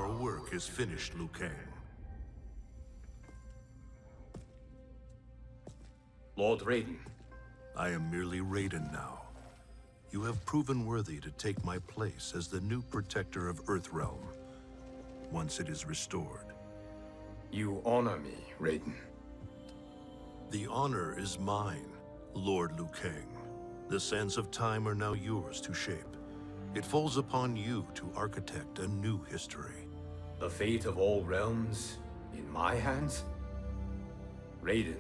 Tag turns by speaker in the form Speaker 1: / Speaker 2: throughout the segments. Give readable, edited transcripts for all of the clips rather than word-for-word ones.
Speaker 1: Our work is finished, Liu Kang.
Speaker 2: Lord Raiden.
Speaker 1: I am merely Raiden now. You have proven worthy to take my place as the new protector of Earthrealm, once it is restored.
Speaker 2: You honor me, Raiden.
Speaker 1: The honor is mine, Lord Liu Kang. The sands of time are now yours to shape. It falls upon you to architect a new history.
Speaker 2: The fate of all realms in my hands? Raiden,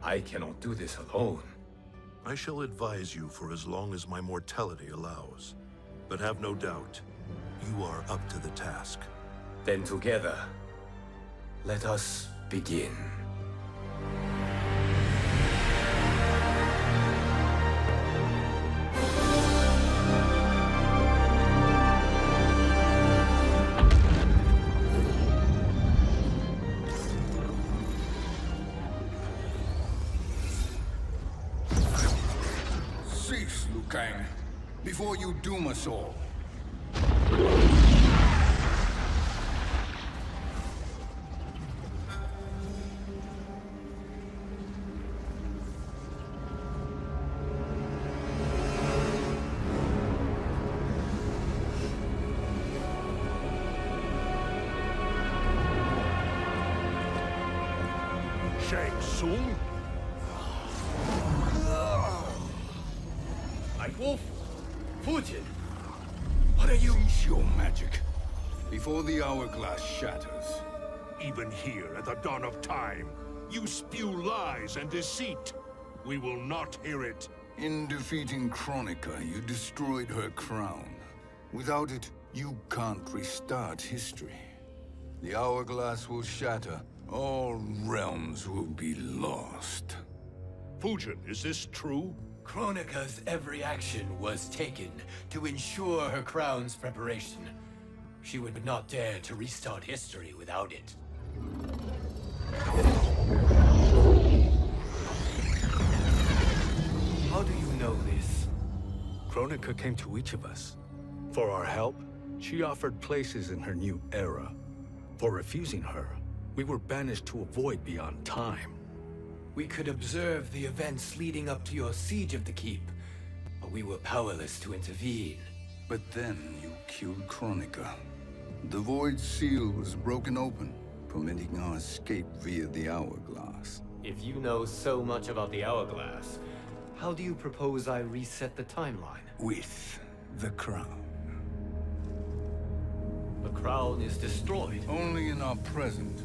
Speaker 2: I cannot do this alone.
Speaker 1: I shall advise you for as long as my mortality allows. But have no doubt, you are up to the task.
Speaker 2: Then together, let us begin.
Speaker 3: Cease, Liu Kang, before you doom us all.
Speaker 1: Shang Tsung?
Speaker 2: Wolf, Fujin, what are you?
Speaker 3: Cease your magic, before the hourglass shatters.
Speaker 4: Even here at the dawn of time, you spew lies and deceit. We will not hear it.
Speaker 3: In defeating Kronika, you destroyed her crown. Without it, you can't restart history. The hourglass will shatter. All realms will be lost.
Speaker 4: Fujin, is this true?
Speaker 2: Kronika's every action was taken to ensure her crown's preparation. She would not dare to restart history without it. How do you know this?
Speaker 5: Kronika came to each of us. For our help, she offered places in her new era. For refusing her, we were banished to a void beyond time.
Speaker 2: We could observe the events leading up to your siege of the keep, but we were powerless to intervene.
Speaker 3: But then you killed Kronika. The void seal was broken open, permitting our escape via the hourglass.
Speaker 2: If you know so much about the hourglass, how do you propose I reset the timeline?
Speaker 3: With the crown.
Speaker 2: The crown is destroyed.
Speaker 3: Only in our present,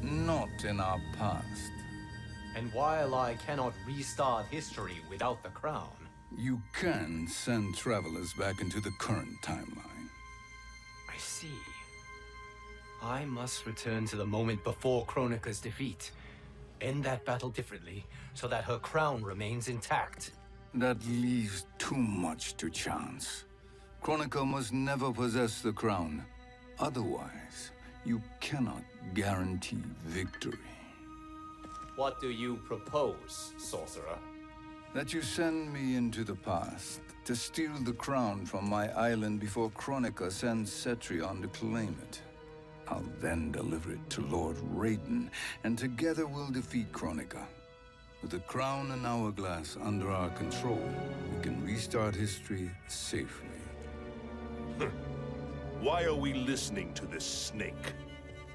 Speaker 3: not in our past.
Speaker 2: And while I cannot restart history without the crown...
Speaker 3: You can send travelers back into the current timeline.
Speaker 2: I see. I must return to the moment before Kronika's defeat. End that battle differently, so that her crown remains intact.
Speaker 3: That leaves too much to chance. Kronika must never possess the crown. Otherwise, you cannot guarantee victory.
Speaker 2: What do you propose, sorcerer?
Speaker 3: That you send me into the past to steal the crown from my island before Kronika sends Cetrion to claim it. I'll then deliver it to Lord Raiden, and together we'll defeat Kronika. With the crown and hourglass under our control, we can restart history safely.
Speaker 4: Why are we listening to this snake?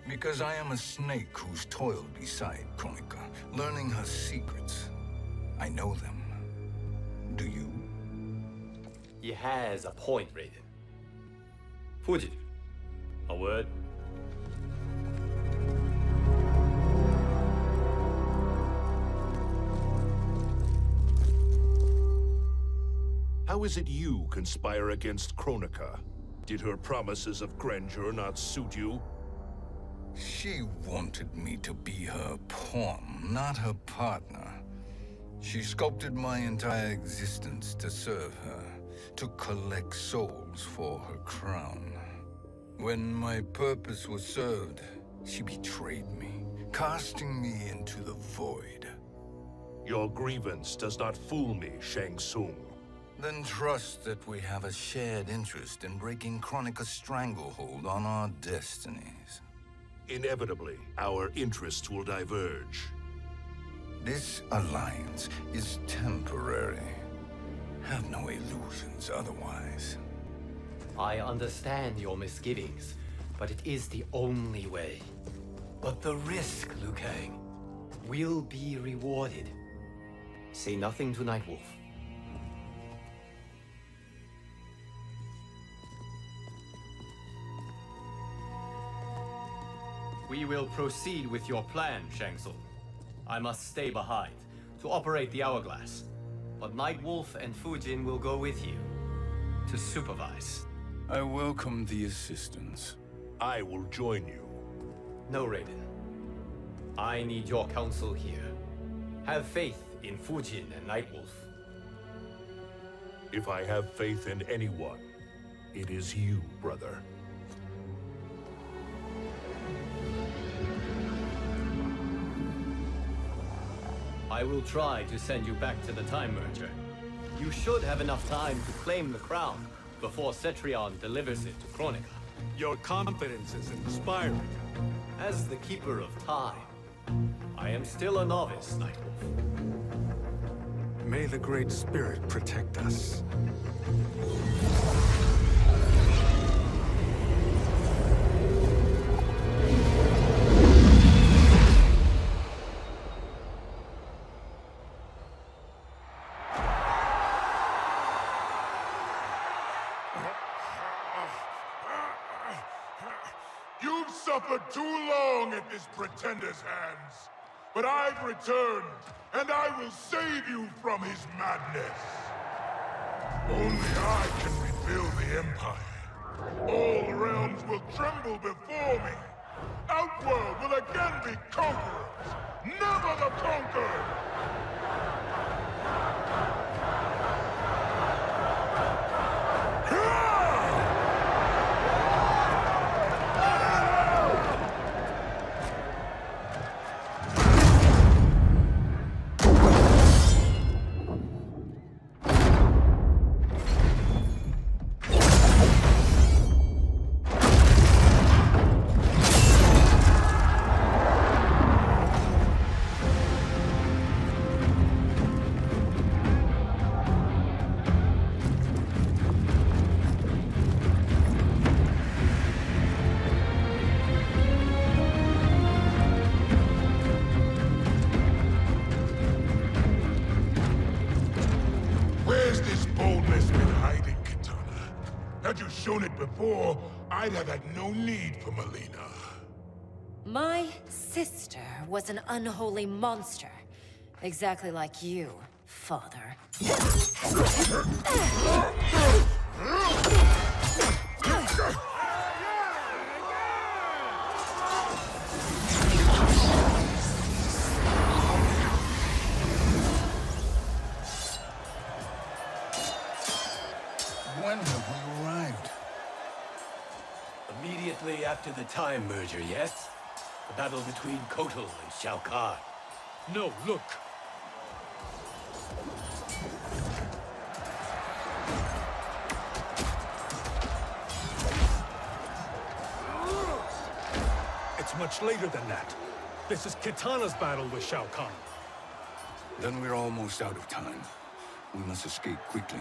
Speaker 3: Because I am a snake who's toiled beside Kronika, learning her secrets. I know them. Do you?
Speaker 2: He has a point, Raiden. Fujin, a word?
Speaker 4: How is it you conspire against Kronika? Did her promises of grandeur not suit you?
Speaker 3: She wanted me to be her pawn, not her partner. She sculpted my entire existence to serve her, to collect souls for her crown. When my purpose was served, she betrayed me, casting me into the void.
Speaker 4: Your grievance does not fool me, Shang Tsung.
Speaker 3: Then trust that we have a shared interest in breaking Kronika's stranglehold on our destinies.
Speaker 4: Inevitably, our interests will diverge.
Speaker 3: This alliance is temporary. Have no illusions otherwise.
Speaker 2: I understand your misgivings, but it is the only way. But the risk, Liu Kang, will be rewarded. Say nothing to Nightwolf. We will proceed with your plan, Shang Tsung. I must stay behind to operate the hourglass. But Nightwolf and Fujin will go with you to supervise.
Speaker 3: I welcome the assistance.
Speaker 4: I will join you.
Speaker 2: No, Raiden. I need your counsel here. Have faith in Fujin and Nightwolf.
Speaker 4: If I have faith in anyone, it is you, brother.
Speaker 2: I will try to send you back to the Time Merger. You should have enough time to claim the crown before Cetrion delivers it to Kronika.
Speaker 5: Your confidence is inspiring.
Speaker 2: As the Keeper of Time, I am still a novice, Nightwolf.
Speaker 5: May the Great Spirit protect us.
Speaker 4: You've suffered too long at this pretender's hands. But I've returned, and I will save you from his madness. Only I can rebuild the Empire. All realms will tremble before me. Outworld will again be conquerors, never the conquered! Shown it before, I'd have had no need for Melina.
Speaker 6: My sister was an unholy monster. Exactly like you, father.
Speaker 3: When have we arrived?
Speaker 2: Immediately after the Time Merger, yes? The battle between Kotal and Shao Kahn.
Speaker 5: No, look. It's much later than that. This is Kitana's battle with Shao Kahn.
Speaker 3: Then we're almost out of time. We must escape quickly.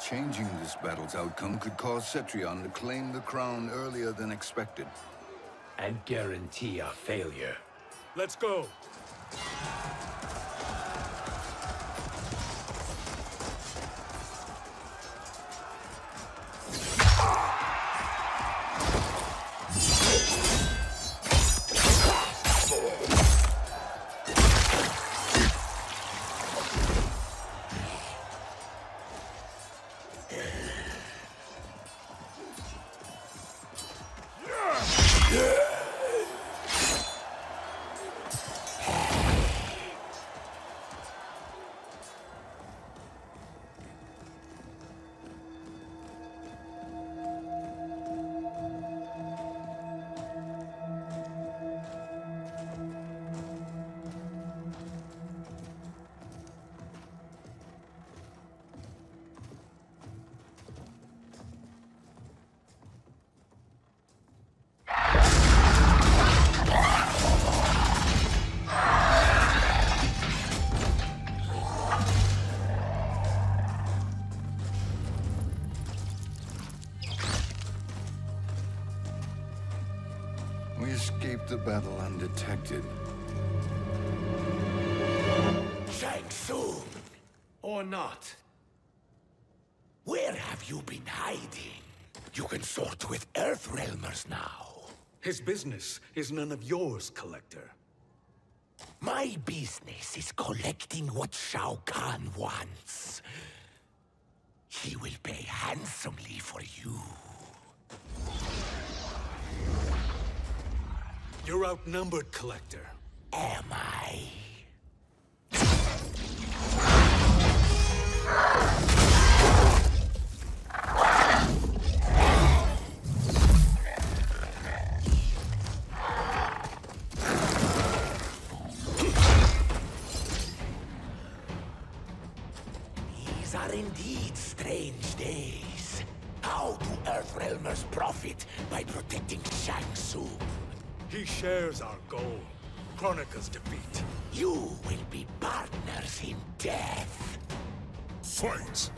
Speaker 3: Changing this battle's outcome could cause Cetrion to claim the crown earlier than expected.
Speaker 2: And guarantee a failure.
Speaker 5: Let's go.
Speaker 3: We escaped the battle undetected.
Speaker 7: Shang Tsung!
Speaker 2: Or not.
Speaker 7: Where have you been hiding? You can sort with Earthrealmers now.
Speaker 5: His business is none of yours, Collector.
Speaker 7: My business is collecting what Shao Kahn wants. He will pay handsomely for you.
Speaker 5: You're outnumbered, Collector.
Speaker 7: Am I? These are indeed strange days. How do Earthrealmers profit by protecting Shang Tsung?
Speaker 5: He shares our goal. Kronika's defeat.
Speaker 7: You will be partners in death.
Speaker 4: Fight!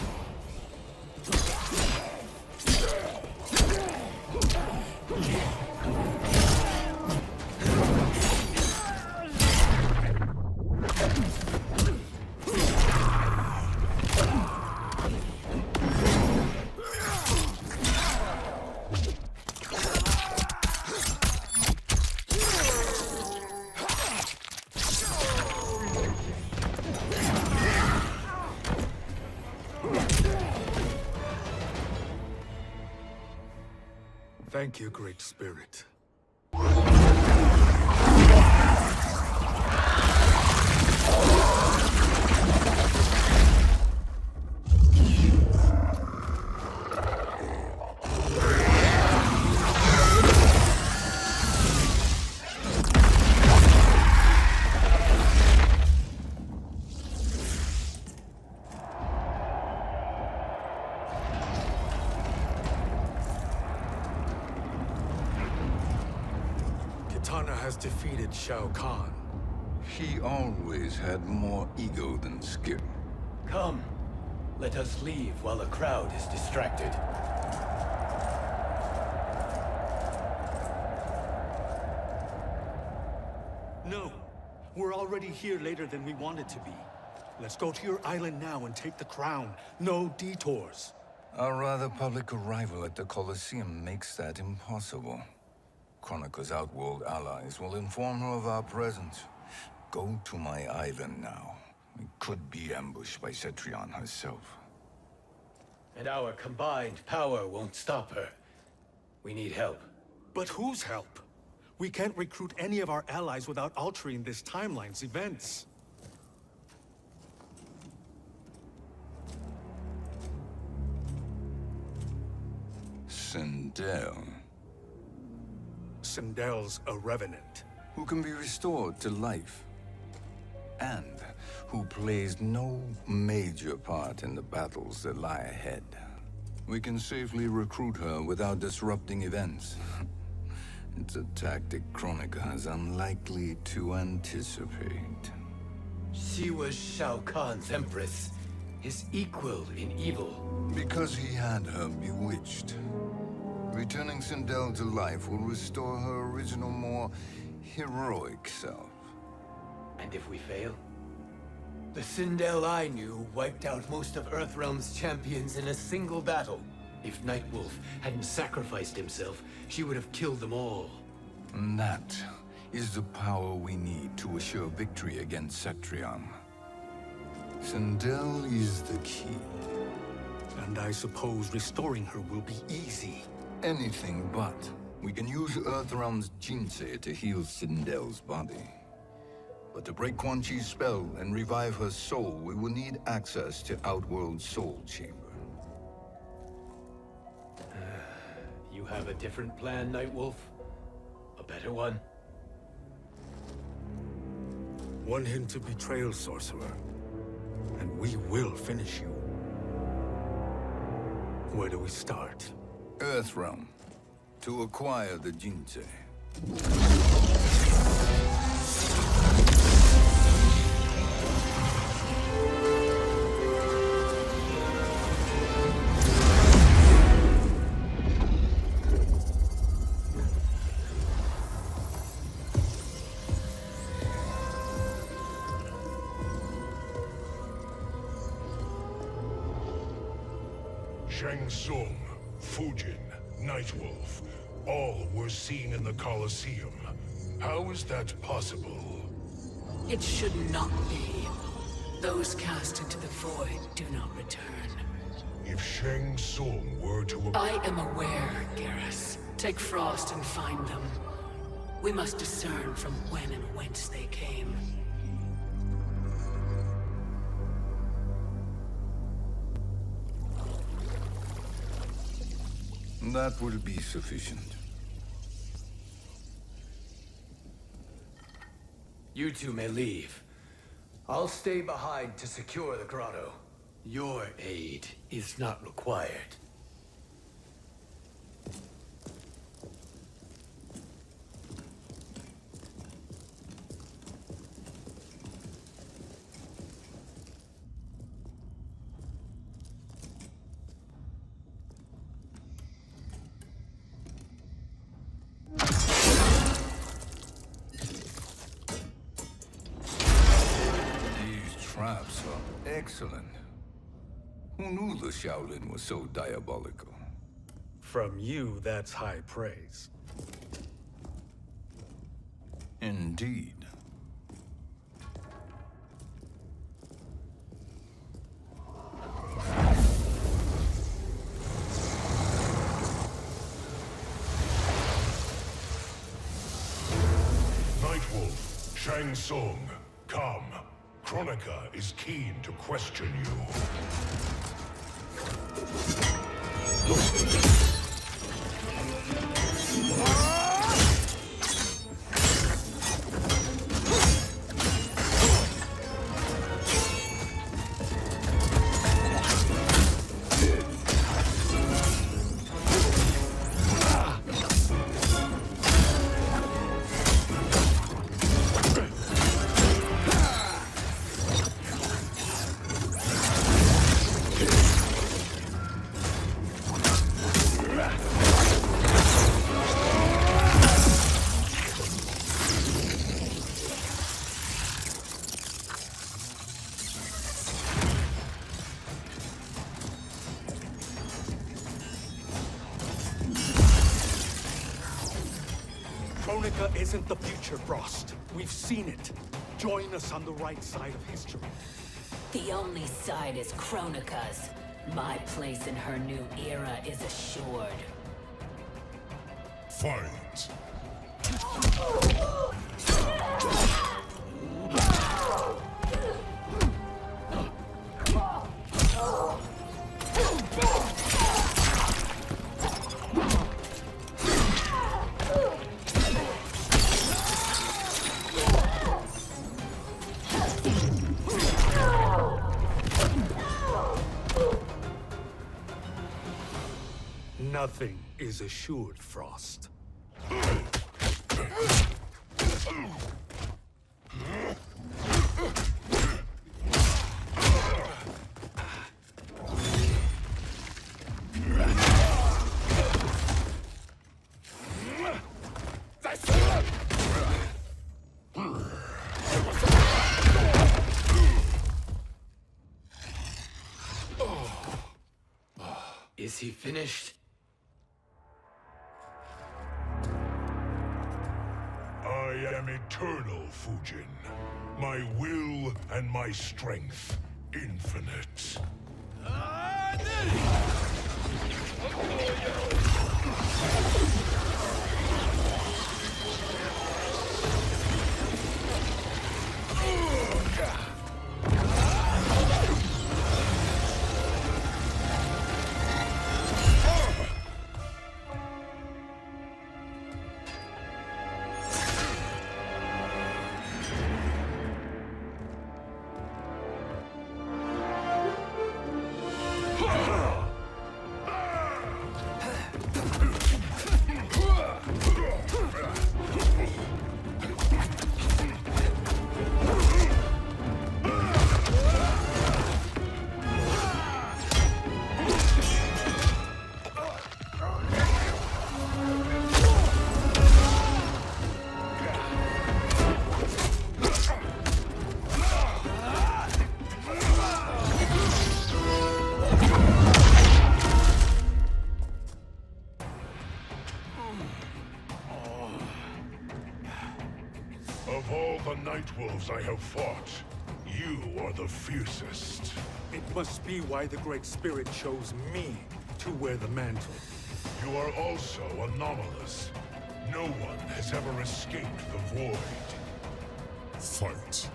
Speaker 5: Thank you, Great Spirit. Kitana has defeated Shao Kahn.
Speaker 3: He always had more ego than skill.
Speaker 2: Come, let us leave while the crowd is distracted.
Speaker 5: No, we're already here later than we wanted to be. Let's go to your island now and take the crown. No detours.
Speaker 3: Our rather public arrival at the Colosseum makes that impossible. Kronika's outworld allies will inform her of our presence. Go to my island now. We could be ambushed by Cetrion herself.
Speaker 2: And our combined power won't stop her. We need help.
Speaker 5: But whose help? We can't recruit any of our allies without altering this timeline's events.
Speaker 3: Sindel,
Speaker 5: Sindel's a revenant.
Speaker 3: who can be restored to life, and who plays no major part in the battles that lie ahead. We can safely recruit her without disrupting events. It's a tactic Kronika is unlikely to anticipate.
Speaker 2: She was Shao Kahn's empress, his equal in evil.
Speaker 3: Because he had her bewitched. Returning Sindel to life will restore her original, more heroic self.
Speaker 2: And if we fail? The Sindel I knew wiped out most of Earthrealm's champions in a single battle. If Nightwolf hadn't sacrificed himself, she would have killed them all.
Speaker 3: And that is the power we need to assure victory against Cetrion. Sindel is the key.
Speaker 5: And I suppose restoring her will be easy.
Speaker 3: Anything but. We can use Earthrealm's Jinsei to heal Sindel's body. But to break Quan Chi's spell and revive her soul, we will need access to Outworld's Soul Chamber.
Speaker 2: You have a different plan, Nightwolf? A better one?
Speaker 5: One hint of betrayal, sorcerer, and we will finish you. Where do we start?
Speaker 3: Earthrealm. To acquire the Jinsei.
Speaker 4: Shang Tsung, Fujin, Nightwolf, all were seen in the Colosseum. How is that possible?
Speaker 8: It should not be. Those cast into the void do not return.
Speaker 4: If Shang Tsung were to...
Speaker 8: I am aware, Garrus. Take Frost and find them. We must discern from when and whence they came.
Speaker 3: That will be sufficient.
Speaker 2: You two may leave. I'll stay behind to secure the grotto. Your aid is not required.
Speaker 3: Traps are excellent. Who knew the Shaolin was so diabolical?
Speaker 5: From you, that's high praise.
Speaker 3: Indeed.
Speaker 4: Nightwolf, Shang Tsung, come. Kronika is keen to question you.
Speaker 5: Kronika isn't the future, Frost. We've seen it. Join us on the right side of history.
Speaker 8: The only side is Kronika's. My place in her new era is assured.
Speaker 4: Fight.
Speaker 5: Nothing is assured, Frost.
Speaker 2: Is he finished?
Speaker 4: I am eternal, Fujin. My will and my strength, infinite. Of all the Night Wolves I have fought, you are the fiercest.
Speaker 5: It must be why the Great Spirit chose me to wear the mantle.
Speaker 4: You are also anomalous. No one has ever escaped the void. Fight.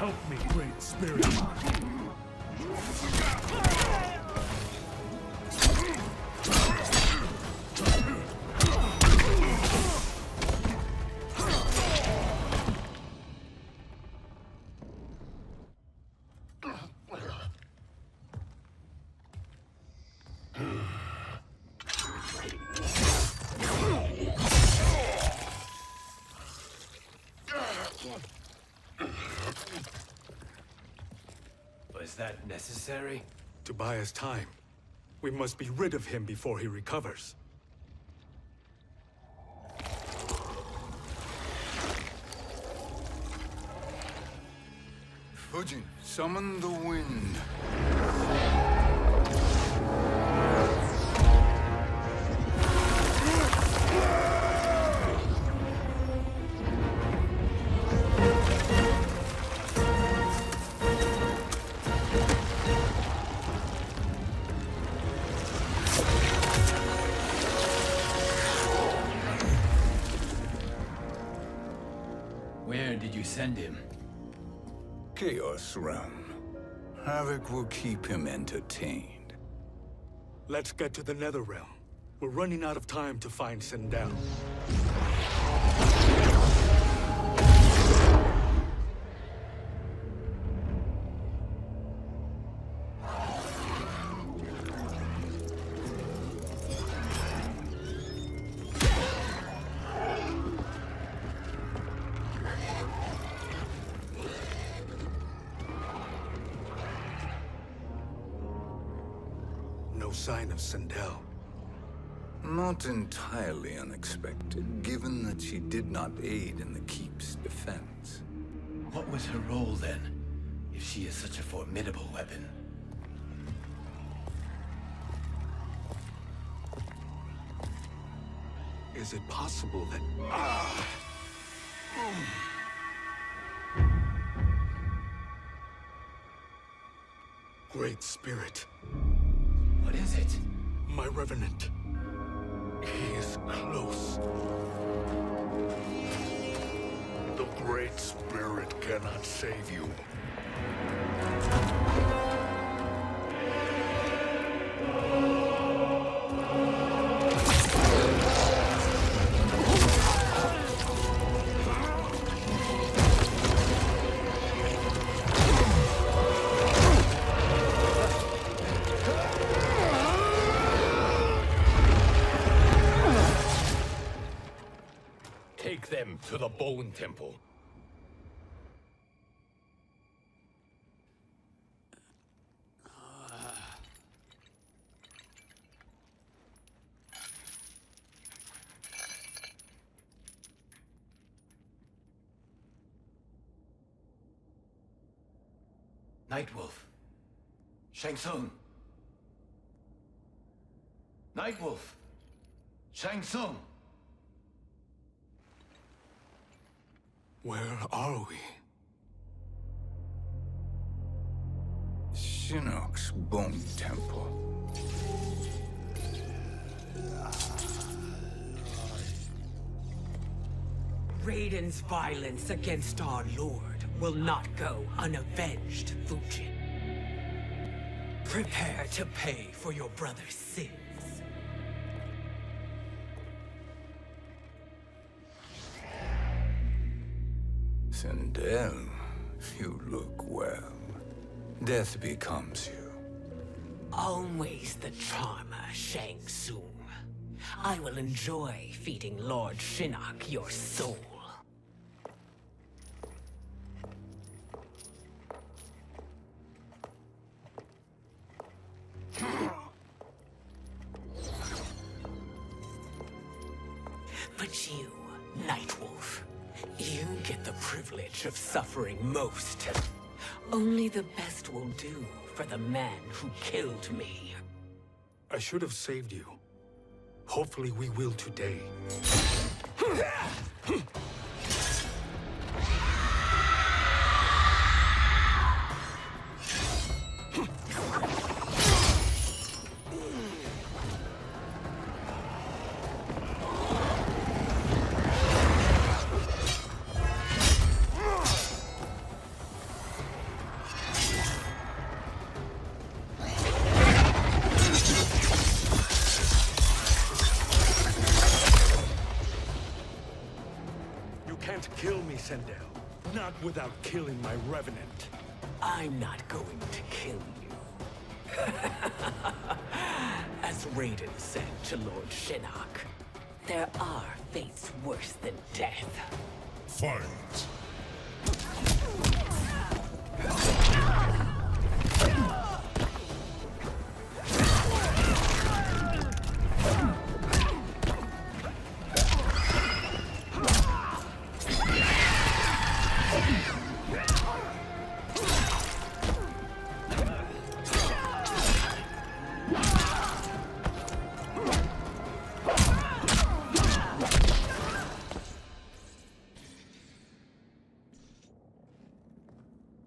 Speaker 5: Help me, Great Spirit.
Speaker 2: Was that necessary?
Speaker 5: To buy us time. We must be rid of him before he recovers.
Speaker 3: Fujin, summon the wind.
Speaker 2: Where did you send him?
Speaker 3: Chaos Realm. Havoc will keep him entertained.
Speaker 5: Let's get to the Netherrealm. We're running out of time to find Sindel. No sign of Sindel.
Speaker 3: Not entirely unexpected, given that she did not aid in the Keep's defense.
Speaker 2: What was her role then, if she is such a formidable weapon?
Speaker 5: Is it possible that... Great Spirit.
Speaker 2: What is it?
Speaker 5: My Revenant. He is close.
Speaker 4: The Great Spirit cannot save you.
Speaker 2: Take them to the Bone Temple. Nightwolf. Shang Tsung. Nightwolf. Shang Tsung.
Speaker 5: Where are we?
Speaker 3: Shinnok's Bone Temple.
Speaker 8: Raiden's violence against our Lord will not go unavenged, Fujin. Prepare to pay for your brother's sins.
Speaker 3: Sindel, you look well. Death becomes you.
Speaker 8: Always the charmer, Shang Tsung. I will enjoy feeding Lord Shinnok your soul. But you, Nightwolf, you get the privilege of suffering most. Only the best will do for the man who killed me.
Speaker 5: I should have saved you. Hopefully we will today. Kill me, Sendel. Not without killing my revenant.
Speaker 8: I'm not going to kill you. As Raiden said to Lord Shinnok, there are fates worse than death.
Speaker 4: Fight!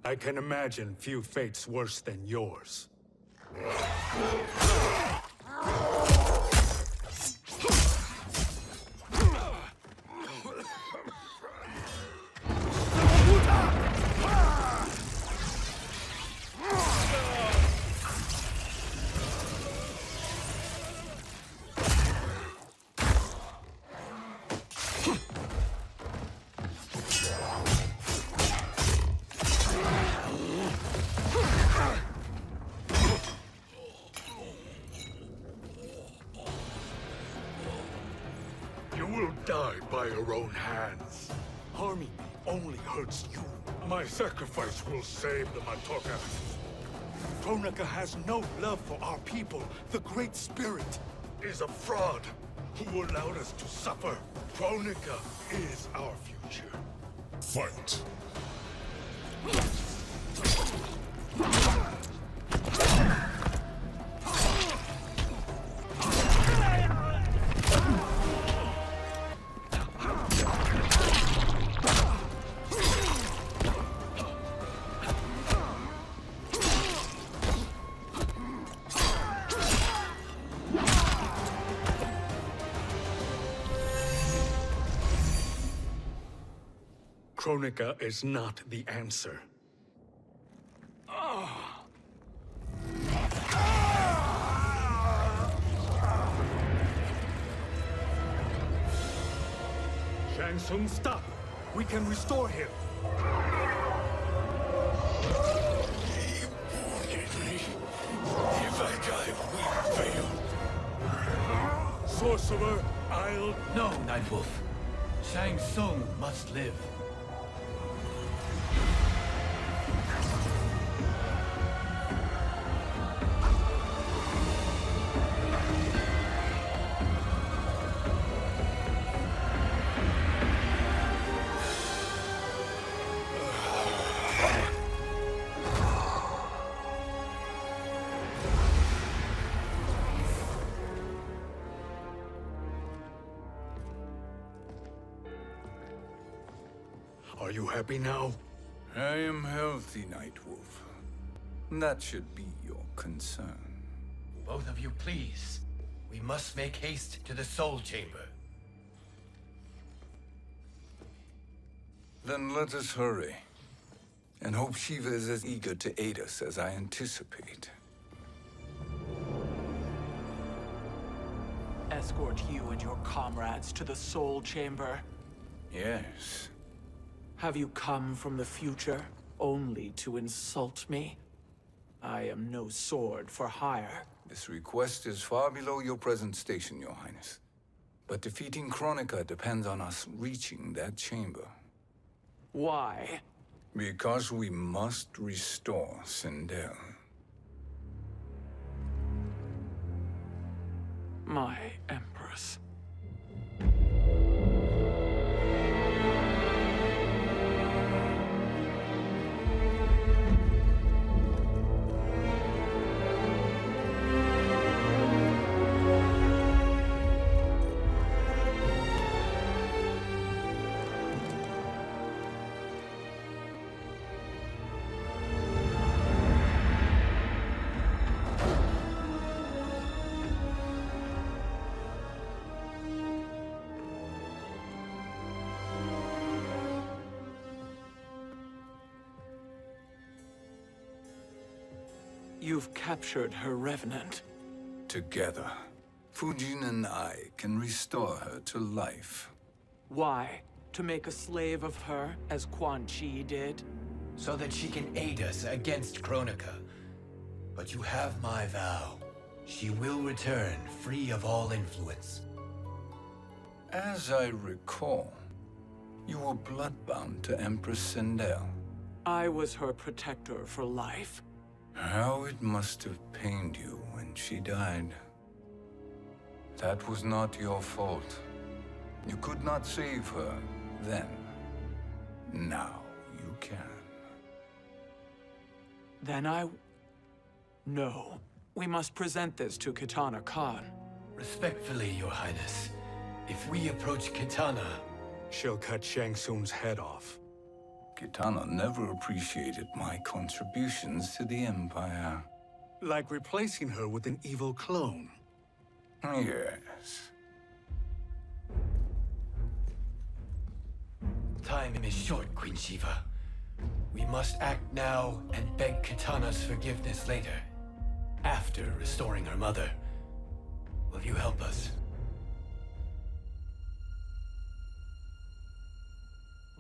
Speaker 5: I can imagine few fates worse than yours.
Speaker 4: Die by your own hands.
Speaker 5: Harming me only hurts you.
Speaker 4: My sacrifice will save the Matoka.
Speaker 5: Kronika has no love for our people. The Great Spirit
Speaker 4: Is a fraud who allowed us to suffer. Kronika is our future. Fight.
Speaker 5: Kronika is not the answer. Shang Tsung, stop! We can restore him.
Speaker 4: If I die, we fail.
Speaker 5: Sorcerer, I'll...
Speaker 2: No, Nightwolf. Shang Tsung must live.
Speaker 5: Are you happy now?
Speaker 3: I am healthy, Nightwolf. That should be your concern.
Speaker 2: Both of you, please. We must make haste to the Soul Chamber.
Speaker 3: Then let us hurry. And hope Shiva is as eager to aid us as I anticipate.
Speaker 9: Escort you and your comrades to the Soul Chamber.
Speaker 3: Yes.
Speaker 9: Have you come from the future only to insult me? I am no sword for hire.
Speaker 3: This request is far below your present station, Your Highness. But defeating Kronika depends on us reaching that chamber.
Speaker 9: Why?
Speaker 3: Because we must restore Sindel.
Speaker 9: My Empress. You've captured her revenant.
Speaker 3: Together, Fujin and I can restore her to life.
Speaker 9: Why? To make a slave of her, as Quan Chi did?
Speaker 2: So that she can aid us against Kronika. But you have my vow. She will return free of all influence.
Speaker 3: As I recall, you were bloodbound to Empress Sindel.
Speaker 9: I was her protector for life.
Speaker 3: How it must have pained you when she died. That was not your fault. You could not save her then. Now you can.
Speaker 9: Then No. We must present this to Kitana Khan.
Speaker 2: Respectfully, Your Highness, if we approach Kitana,
Speaker 5: She'll cut Shang Tsung's head off.
Speaker 3: Kitana never appreciated my contributions to the Empire.
Speaker 5: Like replacing her with an evil clone.
Speaker 3: Yes.
Speaker 2: time is short, Queen Shiva. We must act now and beg Kitana's forgiveness later, after restoring her mother. Will you help us?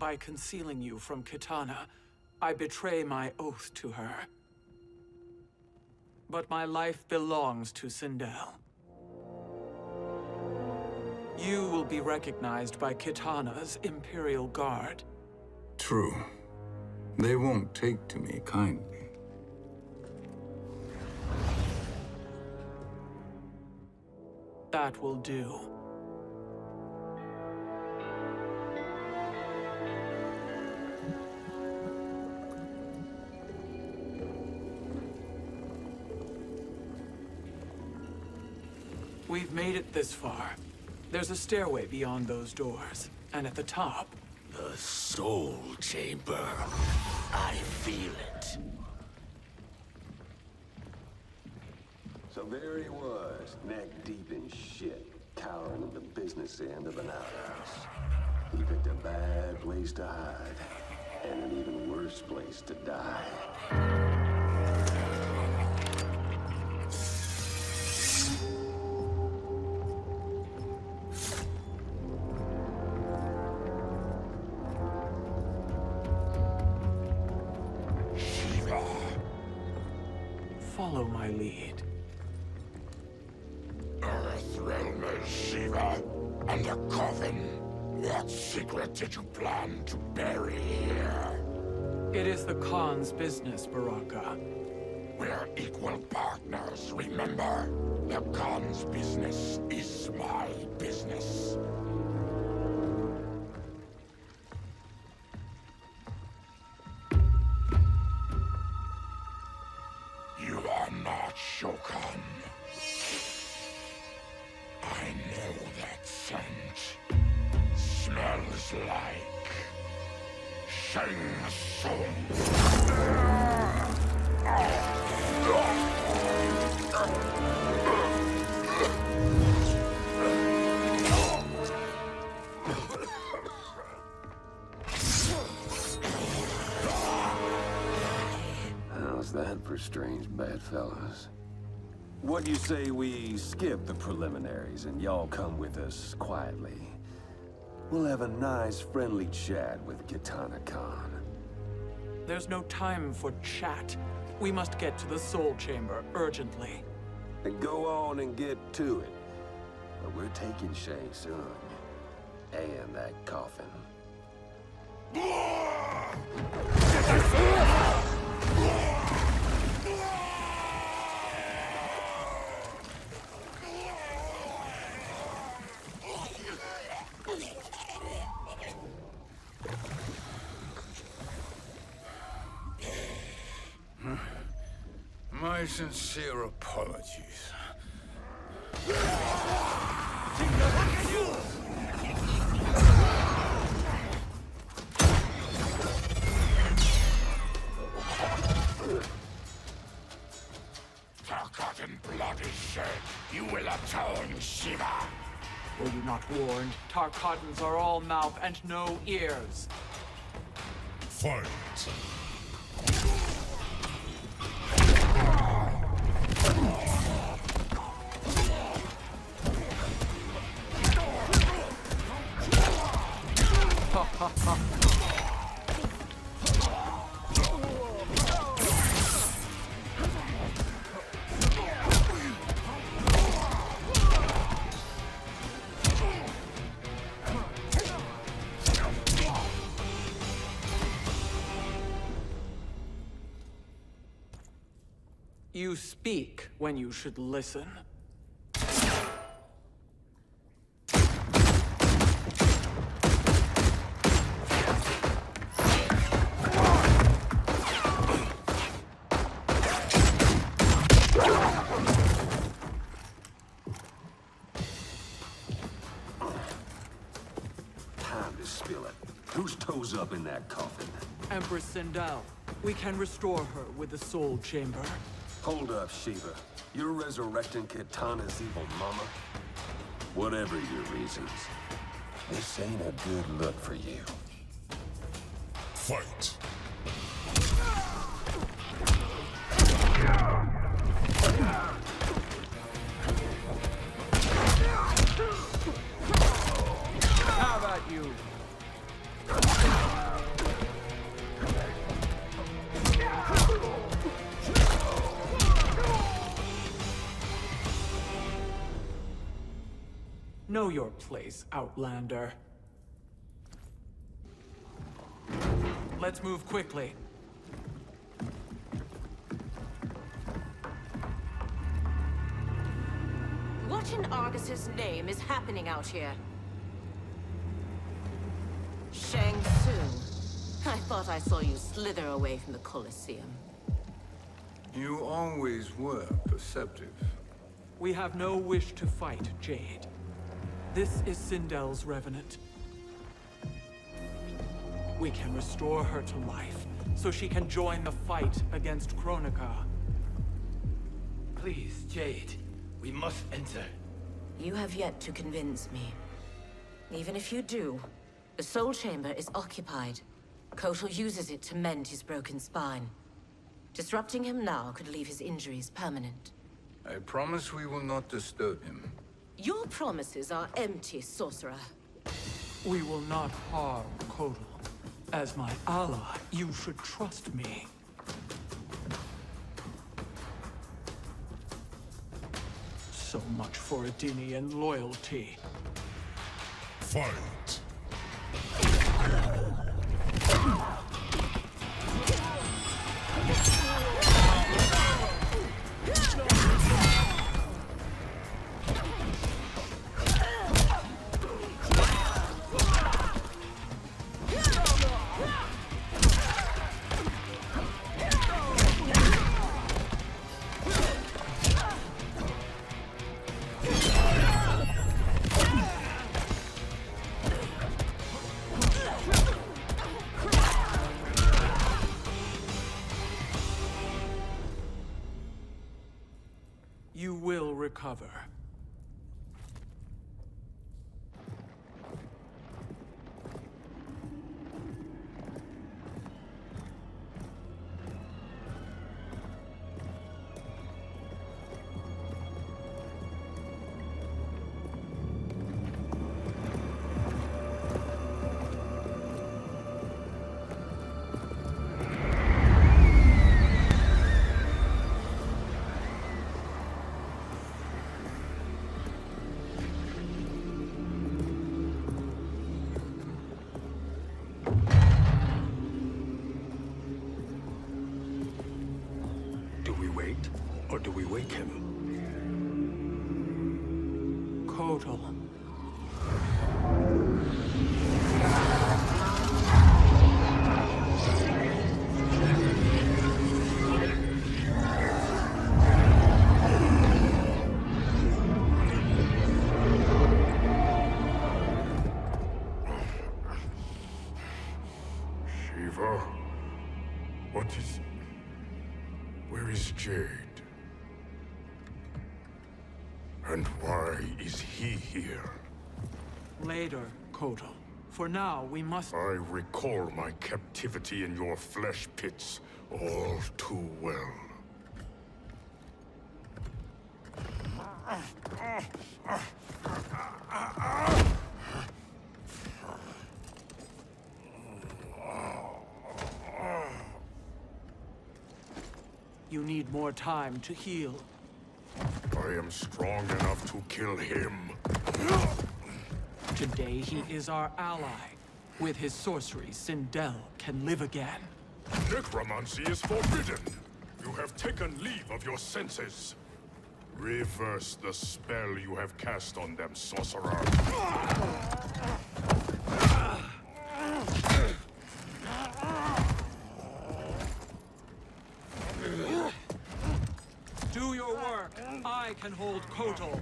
Speaker 9: By concealing you from Kitana, I betray my oath to her. But my life belongs to Sindel. You will be recognized by Kitana's Imperial Guard.
Speaker 3: True. They won't take to me kindly.
Speaker 9: That will do. We've made it this far. There's a stairway beyond those doors, and at the top...
Speaker 7: The Soul Chamber. I feel it.
Speaker 10: So there he was, neck deep in shit, cowering at the business end of an outhouse. He picked a bad place to hide, and an even worse place to die.
Speaker 9: Follow my lead.
Speaker 7: Earth realm is Shiva, and a coffin. What secret did you plan to bury here?
Speaker 9: It is the Khan's business, Baraka.
Speaker 7: We're equal partners, remember? The Khan's business is my business. You are not Shokan. I know that scent. Smells like Shang Tsung.
Speaker 10: How's that for strange bedfellows? What do you say we skip the preliminaries and y'all come with us quietly? We'll have a nice, friendly chat with Kitana Khan.
Speaker 9: There's no time for chat. We must get to the Soul Chamber urgently.
Speaker 10: Then go on and get to it. But we're taking Shang Tsung. And that coffin.
Speaker 3: My sincere apologies.
Speaker 7: Forgotten blood is shed. You will atone, Shiva.
Speaker 9: Were you not warned? Tarkatans are all mouth and no ears.
Speaker 7: Fight.
Speaker 9: You speak when you should listen.
Speaker 10: Time to spill it. Whose toes up in that coffin?
Speaker 9: Empress Sindel. We can restore her with the soul chamber.
Speaker 10: Hold up, Shiva. You're resurrecting Kitana's evil mama? Whatever your reasons, this ain't a good look for you.
Speaker 4: Fight.
Speaker 9: How about you? Know your place, Outlander. Let's move quickly.
Speaker 6: What in Argus's name is happening out here? Shang Tsung. I thought I saw you slither away from the Colosseum.
Speaker 3: You always were perceptive.
Speaker 9: We have no wish to fight, Jade. This is Sindel's revenant. We can restore her to life, so she can join the fight against Kronika.
Speaker 2: Please, Jade, we must enter.
Speaker 6: You have yet to convince me. Even if you do, the soul chamber is occupied. Kotal uses it to mend his broken spine. Disrupting him now could leave his injuries permanent.
Speaker 3: I promise we will not disturb him.
Speaker 6: Your promises are empty, sorcerer.
Speaker 9: We will not harm Kotal. As my ally, you should trust me. So much for Adenian loyalty.
Speaker 4: Fight.
Speaker 9: You will recover.
Speaker 5: Or do we wake him?
Speaker 9: Kotal.
Speaker 4: Shiva? What is... Where is Jade? And why is he here?
Speaker 9: Later, Kotal. For now, we must...
Speaker 4: I recall my captivity in your flesh pits all too well.
Speaker 9: You need more time to heal.
Speaker 4: I am strong enough to kill him.
Speaker 9: Today he is our ally. With his sorcery, Sindel can live again.
Speaker 4: Necromancy is forbidden. You have taken leave of your senses. Reverse the spell you have cast on them, sorcerer.
Speaker 9: Do your work. I can hold Kotal.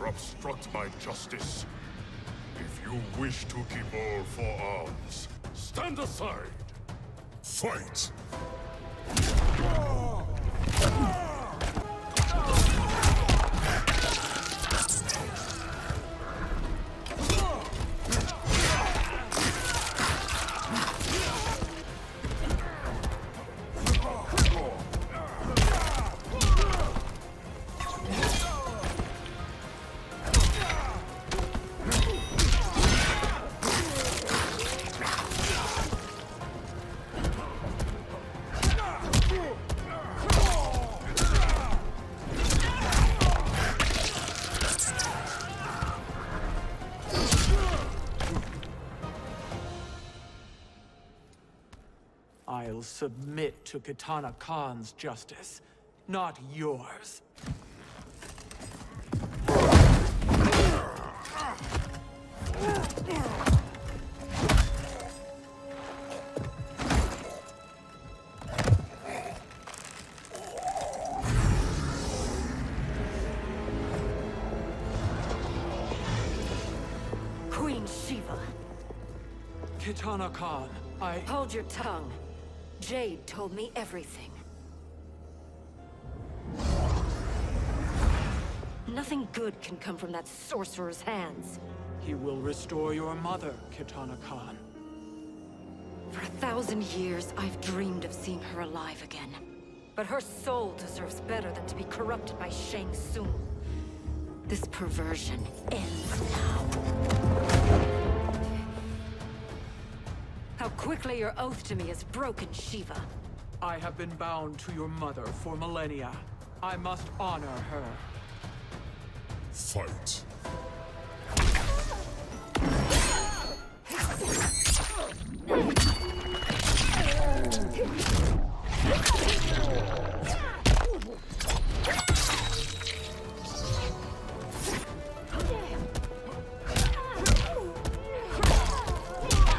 Speaker 4: Obstruct my justice. If you wish to keep all for arms, stand aside. Fight!
Speaker 9: I'll submit to Kitana Khan's justice, not yours.
Speaker 11: Queen Shiva.
Speaker 9: Kitana Khan,
Speaker 11: Hold your tongue. Jade told me everything. Nothing good can come from that sorcerer's hands.
Speaker 9: He will restore your mother, Kitana Khan.
Speaker 11: For 1,000 years, I've dreamed of seeing her alive again. But her soul deserves better than to be corrupted by Shang Tsung. This perversion ends now. How quickly your oath to me has broken, Shiva.
Speaker 9: I have been bound to your mother for millennia. I must honor her.
Speaker 4: Fight.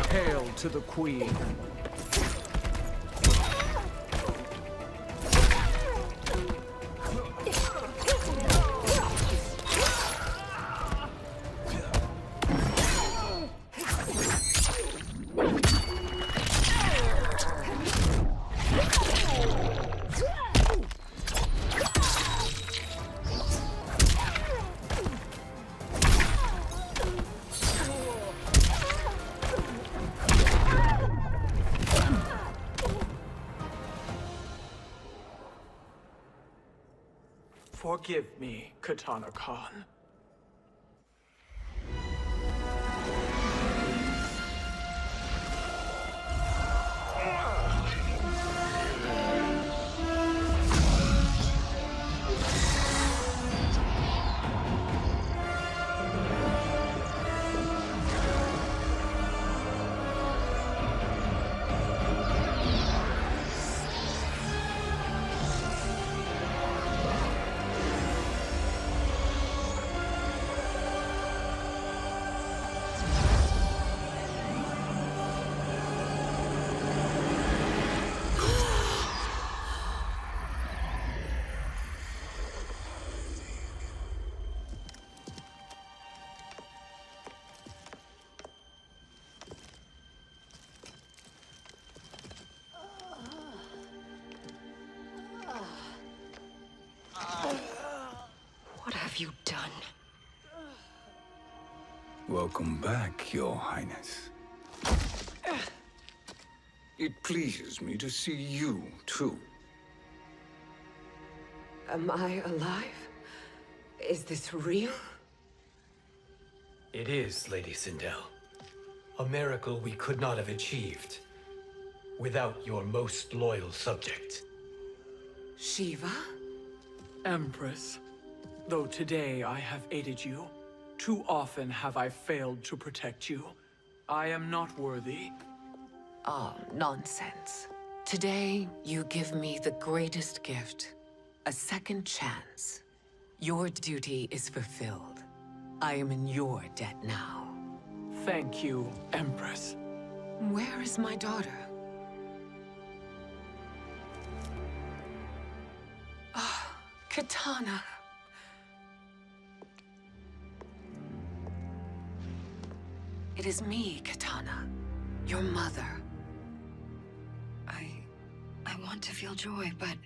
Speaker 9: Hail to the Queen. Forgive me, Kitana Khan.
Speaker 11: have you done?
Speaker 3: Welcome back, Your Highness. It pleases me to see you, too.
Speaker 8: Am I alive? Is this real?
Speaker 2: It is, Lady Sindel. A miracle we could not have achieved without your most loyal subject.
Speaker 8: Shiva?
Speaker 9: Empress, though today I have aided you, too often have I failed to protect you. I am not worthy.
Speaker 8: Oh, nonsense. Today, you give me the greatest gift. A second chance. Your duty is fulfilled. I am in your debt now.
Speaker 9: Thank you, Empress.
Speaker 8: Where is my daughter? Ah, Katana. It is me, Katana. Your mother.
Speaker 11: I want to feel joy, but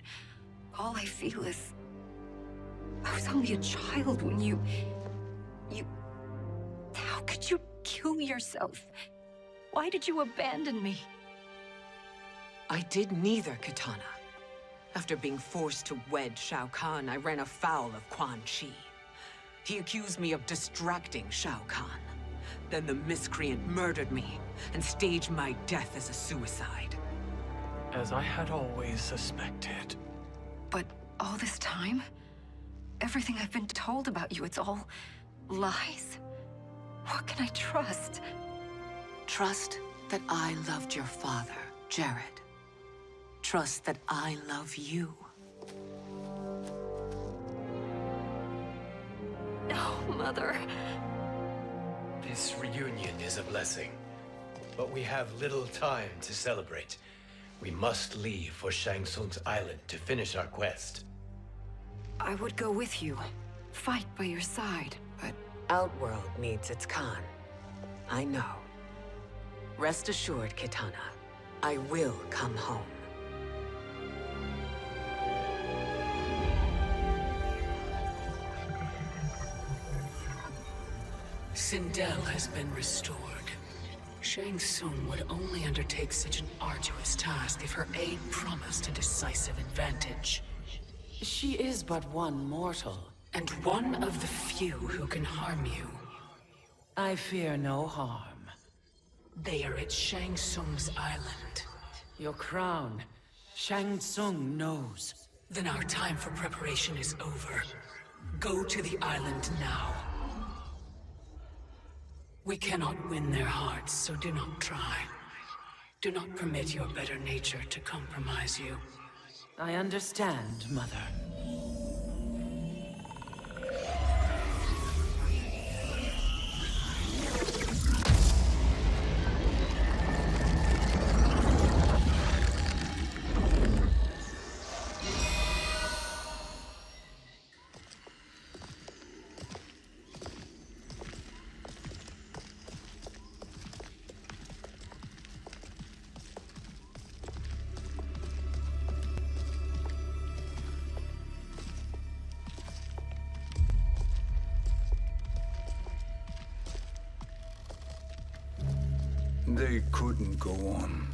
Speaker 11: all I feel is... I was only a child when you... How could you kill yourself? Why did you abandon me?
Speaker 8: I did neither, Katana. After being forced to wed Shao Kahn, I ran afoul of Quan Chi. He accused me of distracting Shao Kahn. Then the miscreant murdered me and staged my death as a suicide.
Speaker 9: As I had always suspected.
Speaker 11: But all this time? Everything I've been told about you, it's all lies? What can I trust?
Speaker 8: Trust that I loved your father, Jared. Trust that I love you.
Speaker 11: Oh, Mother.
Speaker 2: This reunion is a blessing, but we have little time to celebrate. We must leave for Shang Tsung's island to finish our quest.
Speaker 11: I would go with you, fight by your side, but...
Speaker 8: Outworld needs its Khan. I know. Rest assured, Kitana. I will come home.
Speaker 12: Sindel has been restored. Shang Tsung would only undertake such an arduous task if her aid promised a decisive advantage. She is but one mortal, and one of the few who can harm you. I fear no harm. They are at Shang Tsung's island. Your crown, Shang Tsung knows. Then our time for preparation is over. Go to the island now. We cannot win their hearts, so do not try. Do not permit your better nature to compromise you. I understand, Mother.
Speaker 3: They couldn't go on.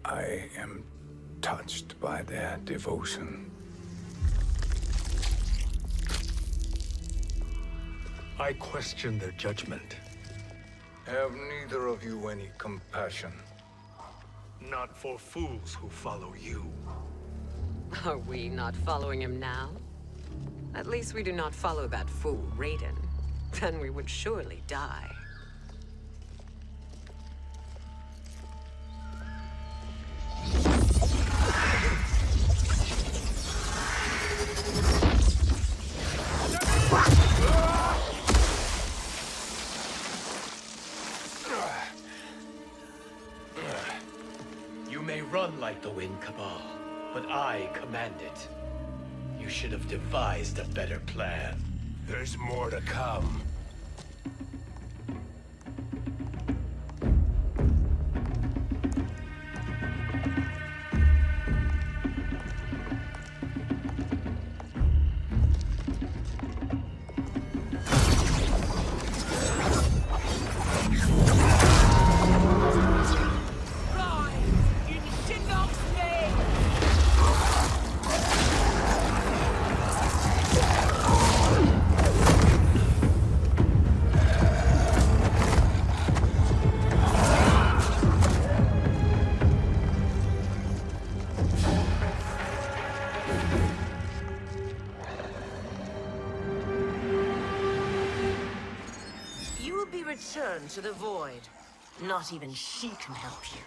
Speaker 3: I am touched by their devotion.
Speaker 5: I question their judgment.
Speaker 3: Have neither of you any compassion?
Speaker 5: Not for fools who follow you.
Speaker 8: Are we not following him now? At least we do not follow that fool, Raiden. Then we would surely die.
Speaker 2: You may run like the wind, Cabal, but I command it. You should have devised a better plan.
Speaker 7: There's more to come.
Speaker 6: return to the void. Not even she can help you.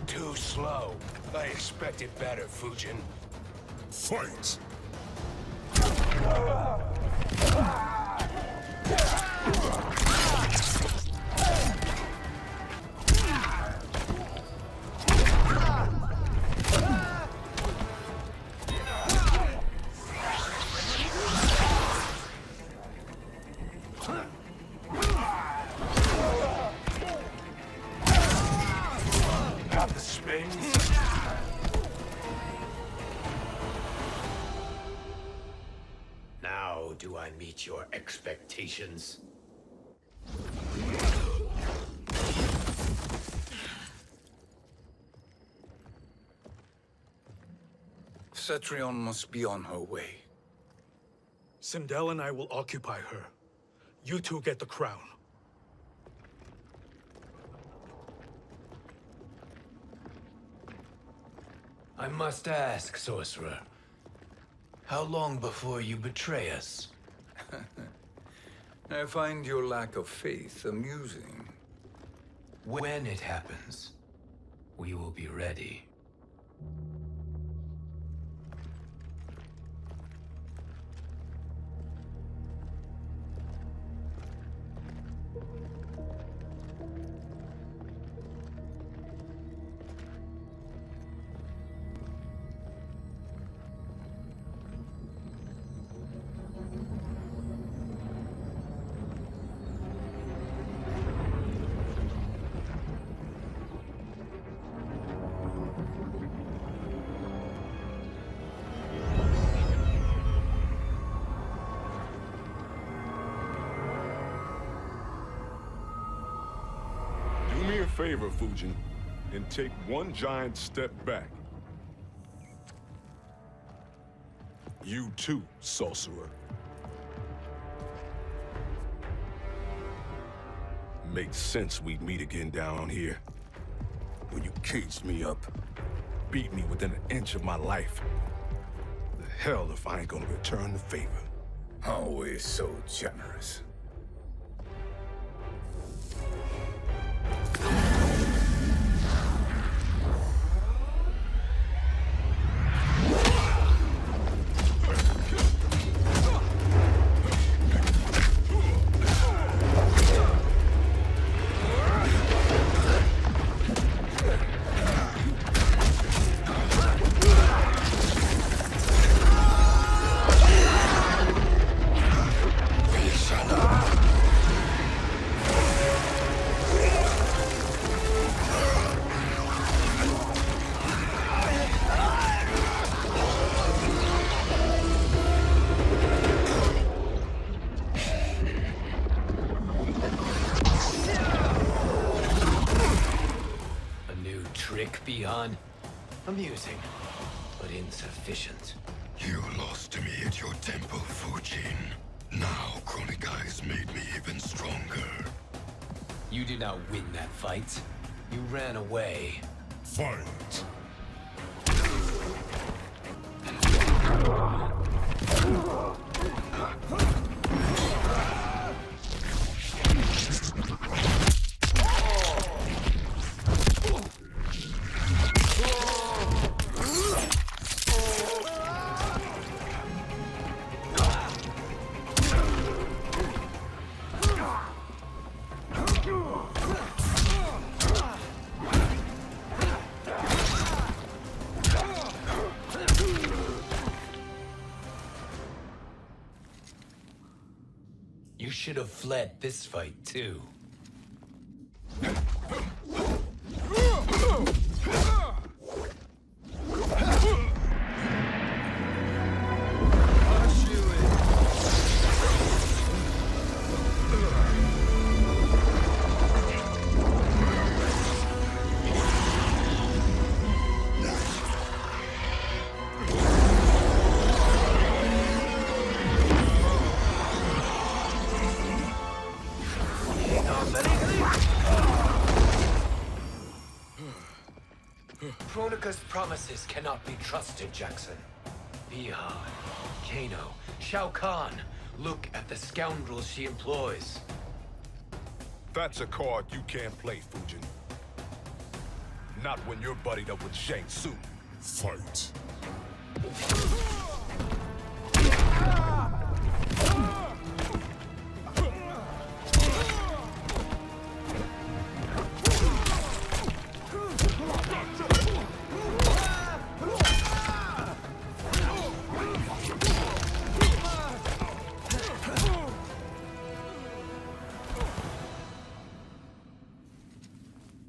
Speaker 7: Too slow. I expected better, Fujin.
Speaker 4: Fight!
Speaker 7: Got the spins.
Speaker 2: Now do I meet your expectations?
Speaker 3: Cetrion must be on her way.
Speaker 5: Sindel and I will occupy her. You two get the crown.
Speaker 13: I must ask, sorcerer. How long before you betray us?
Speaker 3: I find your lack of faith amusing.
Speaker 13: When it happens, we will be ready.
Speaker 4: Do me a favor, Fujin, and take one giant step back. You too, sorcerer. Makes sense we'd meet again down here. When you caged me up, beat me within an inch of my life. The hell if I ain't gonna return the favor.
Speaker 3: Always so generous.
Speaker 2: Beyond amusing, but insufficient.
Speaker 14: You lost to me at your temple, Fujin. Now Kronika has made me even stronger.
Speaker 2: You did not win that fight. You ran away.
Speaker 14: Fight!
Speaker 2: You should have fled this fight, too.
Speaker 13: Kronika's promises cannot be trusted, Jackson. Bihan, Kano, Shao Kahn. Look at the scoundrels she employs.
Speaker 4: That's a card you can't play, Fujin. Not when you're buddied up with Shang Tsung.
Speaker 14: Fight.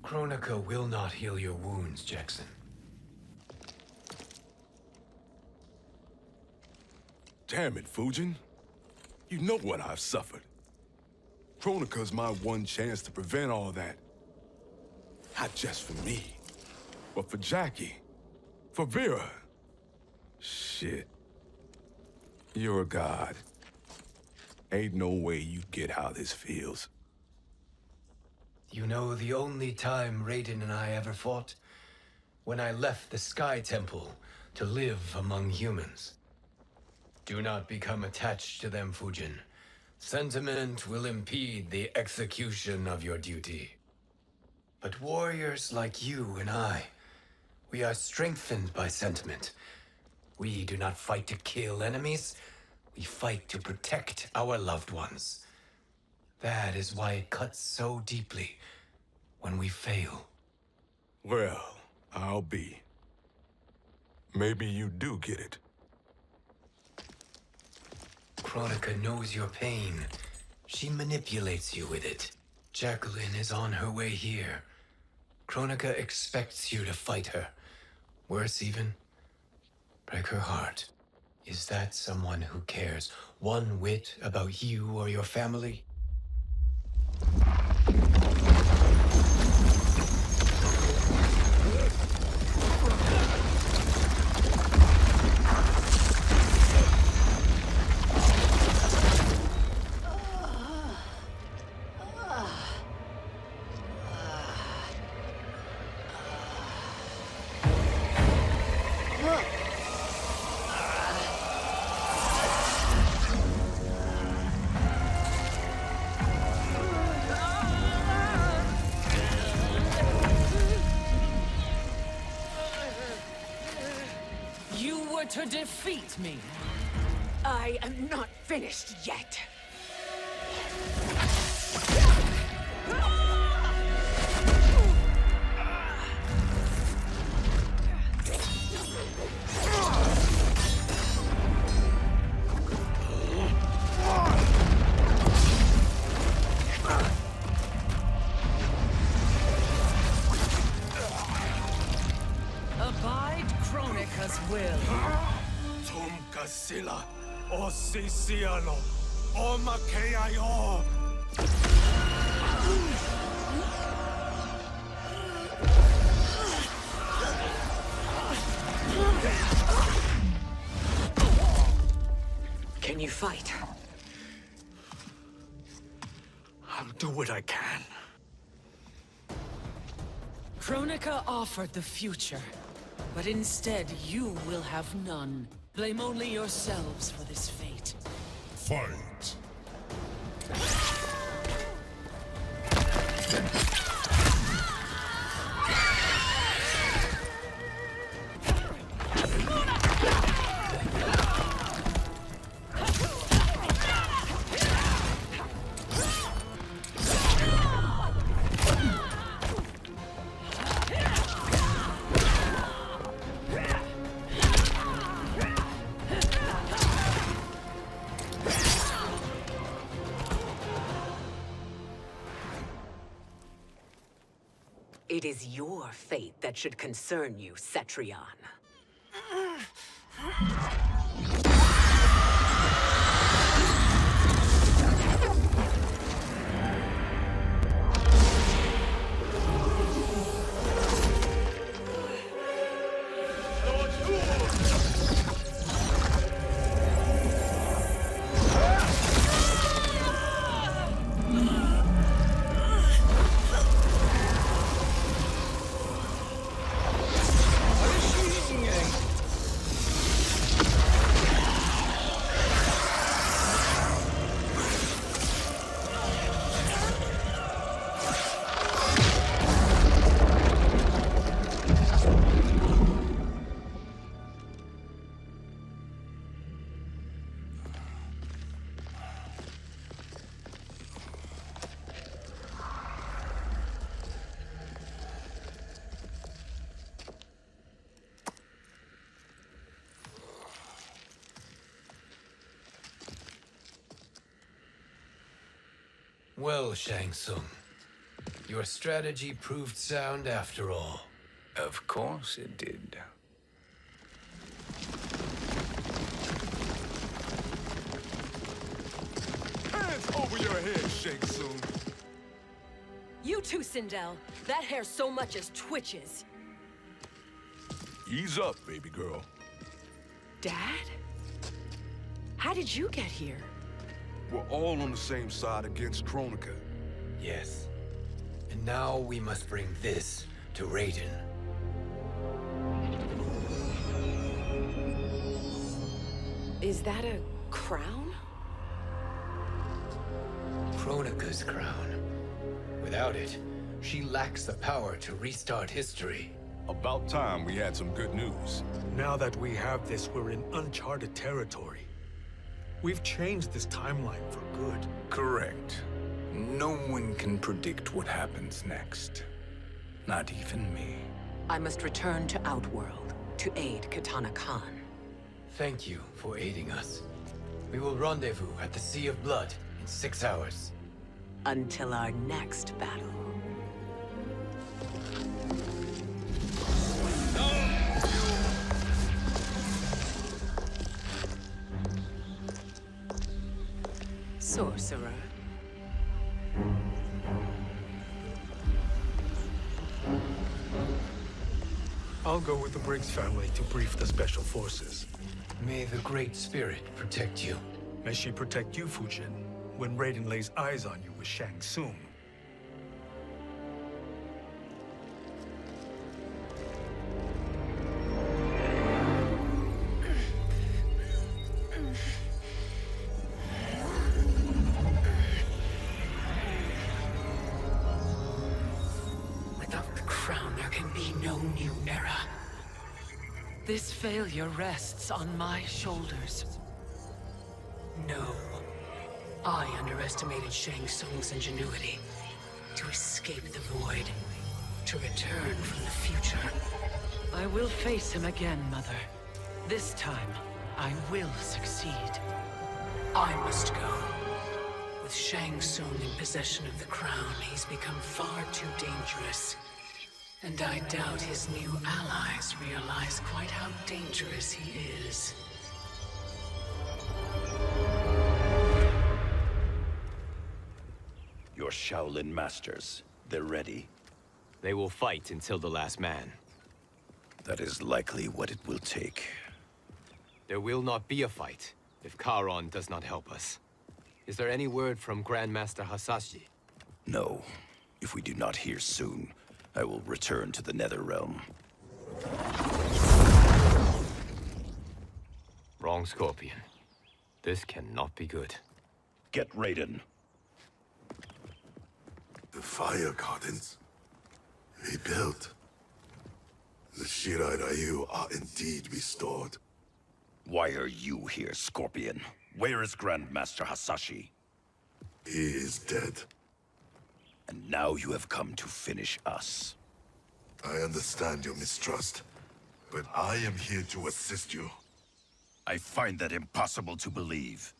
Speaker 13: Kronika will not heal your wounds, Jackson.
Speaker 4: Damn it, Fujin. You know what I've suffered. Kronika's my one chance to prevent all that. Not just for me, but for Jackie, for Vera. Shit. You're a god. Ain't no way you get how this feels.
Speaker 13: You know the only time Raiden and I ever fought? When I left the Sky Temple to live among humans. Do not become attached to them, Fujin. Sentiment will impede the execution of your duty. But warriors like you and I, we are strengthened by sentiment. We do not fight to kill enemies. We fight to protect our loved ones. That is why it cuts so deeply when we fail.
Speaker 4: Well, I'll be. Maybe you do get it.
Speaker 13: Kronika knows your pain. She manipulates you with it. Jacqueline is on her way here. Kronika expects you to fight her. Worse even, break her heart. Is that someone who cares one whit about you or your family?
Speaker 12: To defeat me.
Speaker 8: I am not finished yet.
Speaker 12: Abide Kronika's will.
Speaker 4: Sila, o Siciano, o Makeayo.
Speaker 8: Can you fight?
Speaker 5: I'll do what I can.
Speaker 12: Kronika offered the future, but instead you will have none. Blame only yourselves for this fate.
Speaker 14: Fight.
Speaker 8: It is your fate that should concern you, Cetrion.
Speaker 13: Well, Shang Tsung, your strategy proved sound after all.
Speaker 3: Of course it did.
Speaker 4: Hands over your head, Shang Tsung.
Speaker 11: You too, Sindel. That hair so much as twitches.
Speaker 4: Ease up, baby girl.
Speaker 12: Dad? How did you get here?
Speaker 4: We're all on the same side against Kronika.
Speaker 13: Yes. And now we must bring this to Raiden.
Speaker 12: Is that a crown?
Speaker 13: Kronika's crown. Without it, she lacks the power to restart history.
Speaker 4: About time we had some good news.
Speaker 5: Now that we have this, we're in uncharted territory. We've changed this timeline for good.
Speaker 3: Correct. No one can predict what happens next. Not even me.
Speaker 8: I must return to Outworld to aid Kitana Khan.
Speaker 13: Thank you for aiding us. We will rendezvous at the Sea of Blood in 6 hours.
Speaker 8: Until our next battle. Sorcerer.
Speaker 5: I'll go with the Briggs family to brief the Special Forces.
Speaker 13: May the Great Spirit protect you.
Speaker 5: May she protect you, Fujin, when Raiden lays eyes on you with Shang Tsung.
Speaker 12: Without the crown, there can be no new era. This failure rests on my shoulders. No. I underestimated Shang Tsung's ingenuity. To escape the void. To return from the future. I will face him again, Mother. This time, I will succeed. I must go. With Shang Tsung in possession of the crown, he's become far too dangerous. And I doubt his new allies realize quite how dangerous he is.
Speaker 7: Your Shaolin masters, they're ready.
Speaker 15: They will fight until the last man.
Speaker 7: That is likely what it will take.
Speaker 15: There will not be a fight if Charon does not help us. Is there any word from Grandmaster Hasashi?
Speaker 7: No. If we do not hear soon, I will return to the Netherrealm.
Speaker 15: Wrong, Scorpion. This cannot be good.
Speaker 7: Get Raiden.
Speaker 4: The fire gardens rebuilt. The Shirai Ryu are indeed restored.
Speaker 7: Why are you here, Scorpion? Where is Grandmaster Hasashi?
Speaker 4: He is dead.
Speaker 7: And now you have come to finish us.
Speaker 4: I understand your mistrust, but I am here to assist you.
Speaker 7: I find that impossible to believe.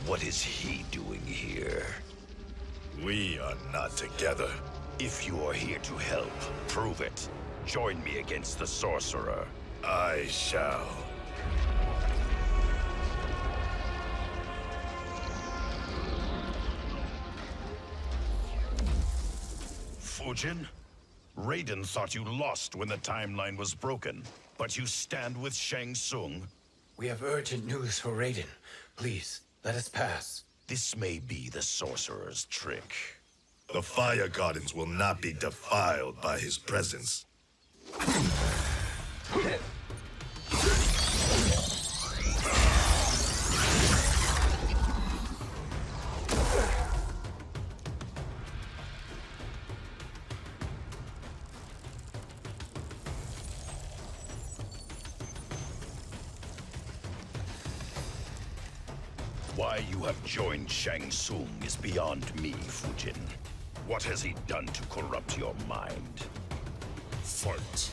Speaker 7: What is he doing here?
Speaker 4: We are not together.
Speaker 7: If you are here to help, prove it. Join me against the sorcerer.
Speaker 4: I shall.
Speaker 7: Fujin? Raiden thought you lost when the timeline was broken, but you stand with Shang Tsung?
Speaker 13: We have urgent news for Raiden. Please, let us pass.
Speaker 7: This may be the sorcerer's trick.
Speaker 4: The fire gardens will not be defiled by his presence.
Speaker 7: Why you have joined Shang Tsung is beyond me, Fujin. What has he done to corrupt your mind?
Speaker 4: Fight.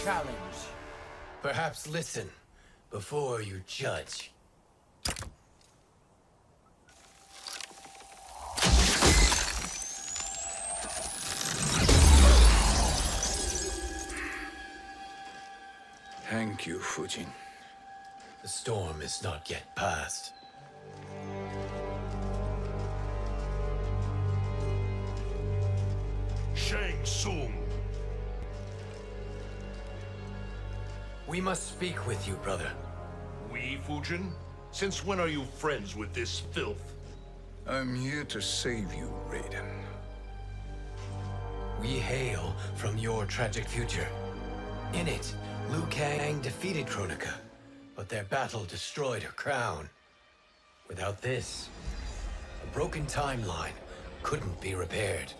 Speaker 13: challenge. Perhaps listen before you judge.
Speaker 3: Thank you, Fujin.
Speaker 13: The storm is not yet past.
Speaker 4: Shang Tsung.
Speaker 13: We must speak with you, brother.
Speaker 4: We, Fujin? Since when are you friends with this filth?
Speaker 3: I'm here to save you, Raiden.
Speaker 13: We hail from your tragic future. In it, Liu Kang defeated Kronika, but their battle destroyed her crown. Without this, a broken timeline couldn't be repaired.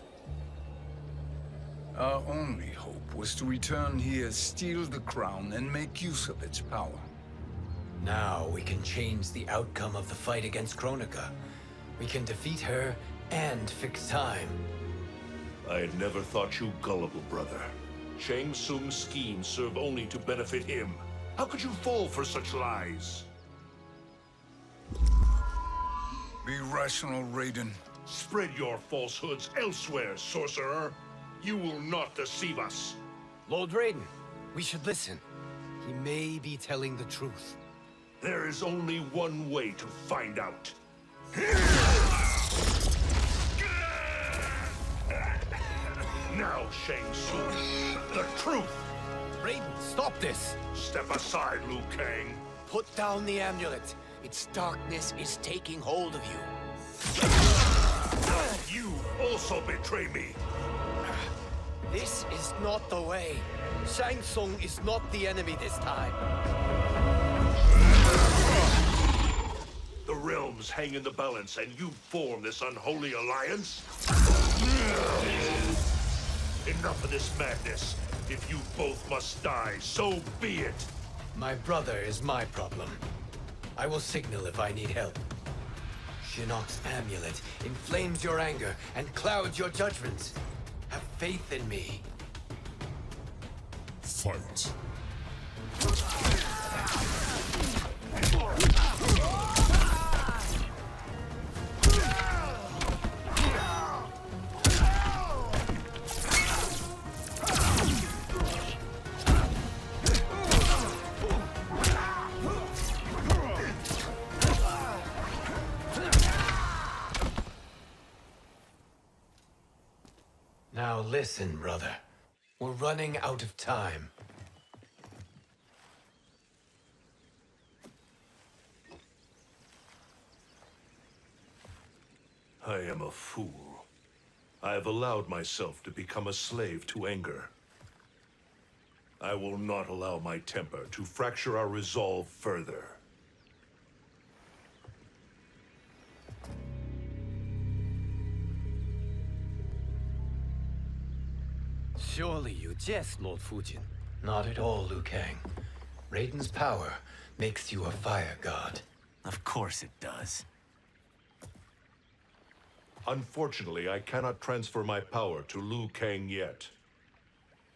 Speaker 3: Our only hope was to return here, steal the crown, and make use of its power.
Speaker 13: Now we can change the outcome of the fight against Kronika. We can defeat her and fix time.
Speaker 4: I had never thought you gullible, brother. Shang Tsung's schemes serve only to benefit him. How could you fall for such lies?
Speaker 3: Be rational, Raiden.
Speaker 4: Spread your falsehoods elsewhere, sorcerer. You will not deceive us.
Speaker 13: Lord Raiden, we should listen. He may be telling the truth.
Speaker 4: There is only one way to find out. Now, Shang Tsung, the truth!
Speaker 13: Raiden, stop this!
Speaker 4: Step aside, Liu Kang.
Speaker 13: Put down the amulet. Its darkness is taking hold of you.
Speaker 4: You also betray me.
Speaker 13: This is not the way. Shang Tsung is not the enemy this time.
Speaker 4: The realms hang in the balance, and you form this unholy alliance? Enough of this madness. If you both must die, so be it.
Speaker 13: My brother is my problem. I will signal if I need help. Shinnok's amulet inflames your anger and clouds your judgments. Have faith in me.
Speaker 14: Fight.
Speaker 13: Now listen, brother. We're running out of time.
Speaker 4: I am a fool. I have allowed myself to become a slave to anger. I will not allow my temper to fracture our resolve further.
Speaker 13: Surely you jest, Lord Fujin. Not at all, Liu Kang. Raiden's power makes you a fire god.
Speaker 16: Of course it does.
Speaker 4: Unfortunately, I cannot transfer my power to Liu Kang yet.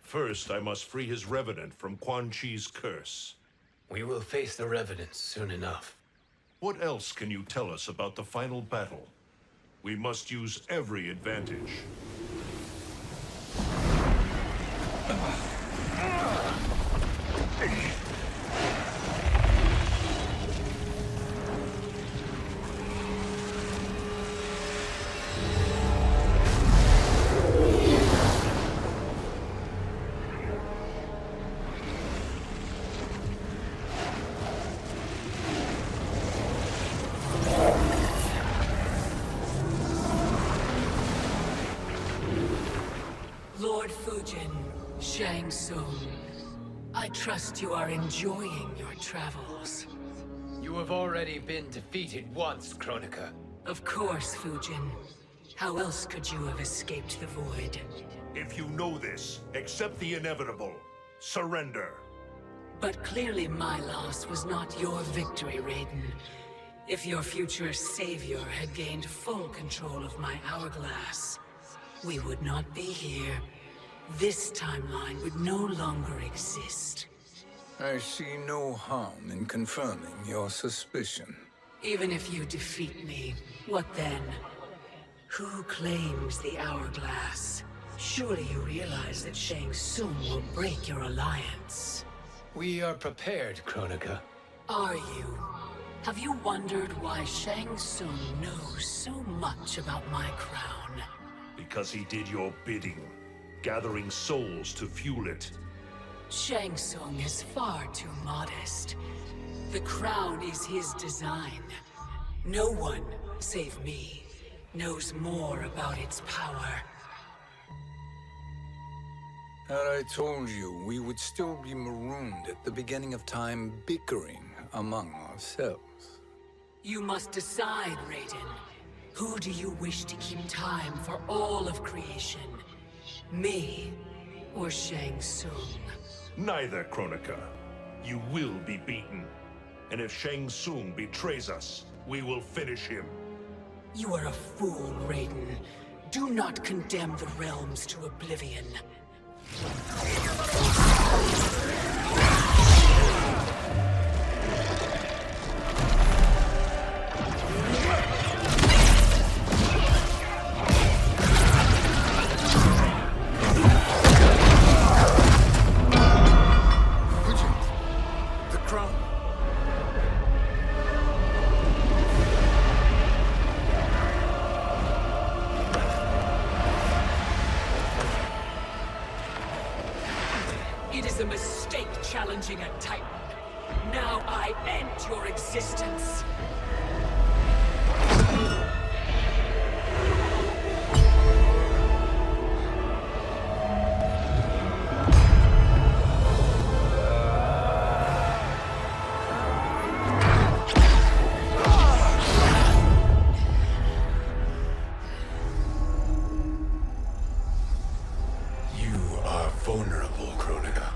Speaker 4: First, I must free his revenant from Quan Chi's curse.
Speaker 13: We will face the revenants soon enough.
Speaker 4: What else can you tell us about the final battle? We must use every advantage.
Speaker 12: Lord Fujin, Shang Tsung, I trust you are enjoying your travels.
Speaker 13: You have already been defeated once, Kronika.
Speaker 12: Of course, Fujin. How else could you have escaped the void?
Speaker 4: If you know this, accept the inevitable. Surrender.
Speaker 12: But clearly my loss was not your victory, Raiden. If your future savior had gained full control of my hourglass, we would not be here, this timeline would no longer exist.
Speaker 3: I see no harm in confirming your suspicion.
Speaker 12: Even if you defeat me, what then? Who claims the hourglass? Surely you realize that Shang Tsung will break your alliance.
Speaker 13: We are prepared, Kronika.
Speaker 12: Are you? Have you wondered why Shang Tsung knows so much about my crown?
Speaker 17: Because he did your bidding, gathering souls to fuel it.
Speaker 12: Shang Tsung is far too modest. The crown is his design. No one, save me, knows more about its power.
Speaker 3: Had I told you, we would still be marooned at the beginning of time, bickering among ourselves.
Speaker 12: You must decide, Raiden. Who do you wish to keep time for all of creation? Me or Shang Tsung?
Speaker 17: Neither, Kronika. You will be beaten. And if Shang Tsung betrays us, we will finish him.
Speaker 12: You are a fool, Raiden. Do not condemn the realms to oblivion. It is a mistake challenging a Titan. Now I end your existence.
Speaker 14: You are vulnerable, Kronika.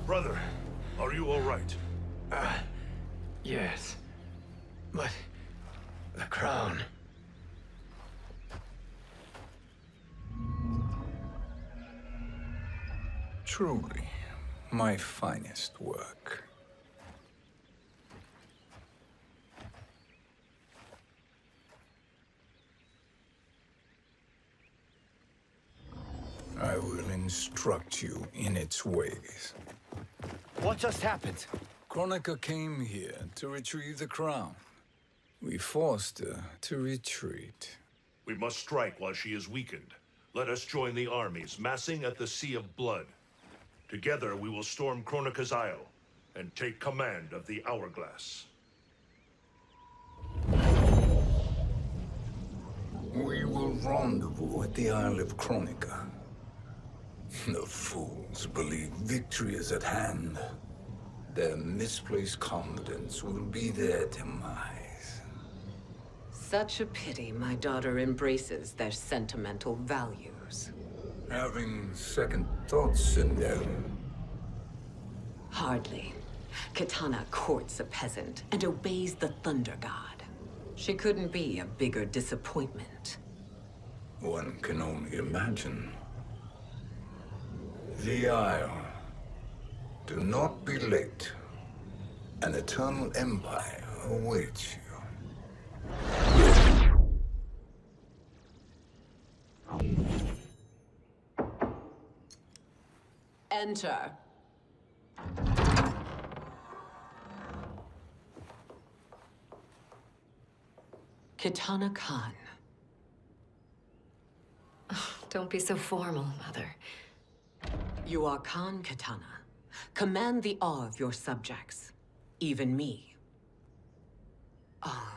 Speaker 17: Brother, are you all right?
Speaker 13: Yes. But the crown.
Speaker 3: Truly, my finest work. I will instruct you in its ways.
Speaker 13: What just happened?
Speaker 3: Kronika came here to retrieve the crown. We forced her to retreat.
Speaker 17: We must strike while she is weakened. Let us join the armies, massing at the Sea of Blood. Together we will storm Kronika's Isle and take command of the Hourglass.
Speaker 3: We will rendezvous at the Isle of Kronika. The fools believe victory is at hand. Their misplaced confidence will be their demise.
Speaker 8: Such a pity my daughter embraces their sentimental values.
Speaker 3: Having second thoughts in them.
Speaker 8: Hardly. Kitana courts a peasant and obeys the Thunder God. She couldn't be a bigger disappointment.
Speaker 3: One can only imagine. The Isle. Do not be late. An eternal empire awaits you.
Speaker 8: Enter. Kitana Khan.
Speaker 11: Don't be so formal, Mother.
Speaker 8: You are Khan Kitana. Command the awe of your subjects, even me. Oh,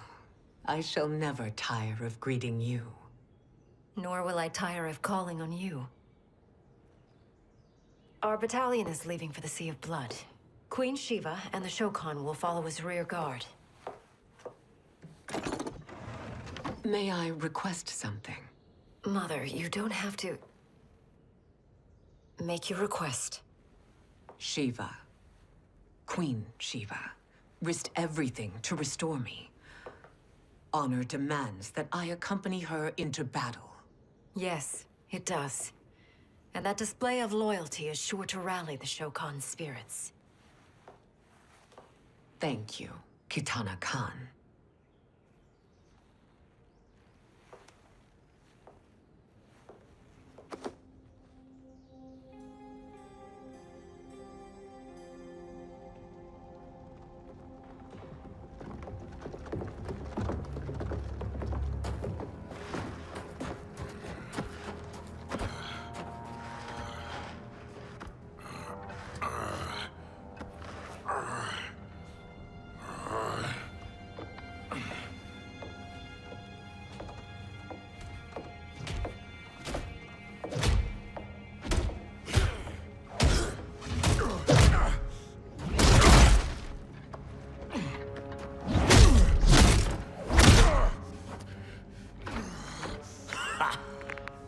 Speaker 8: I shall never tire of greeting you.
Speaker 11: Nor will I tire of calling on you. Our battalion is leaving for the Sea of Blood. Queen Shiva and the Shokan will follow as rear guard.
Speaker 8: May I request something?
Speaker 11: Mother, you don't have to... make your request.
Speaker 8: Shiva, Queen Shiva, risked everything to restore me. Honor demands that I accompany her into battle.
Speaker 11: Yes, it does. And that display of loyalty is sure to rally the Shokan's spirits.
Speaker 8: Thank you, Kitana Khan.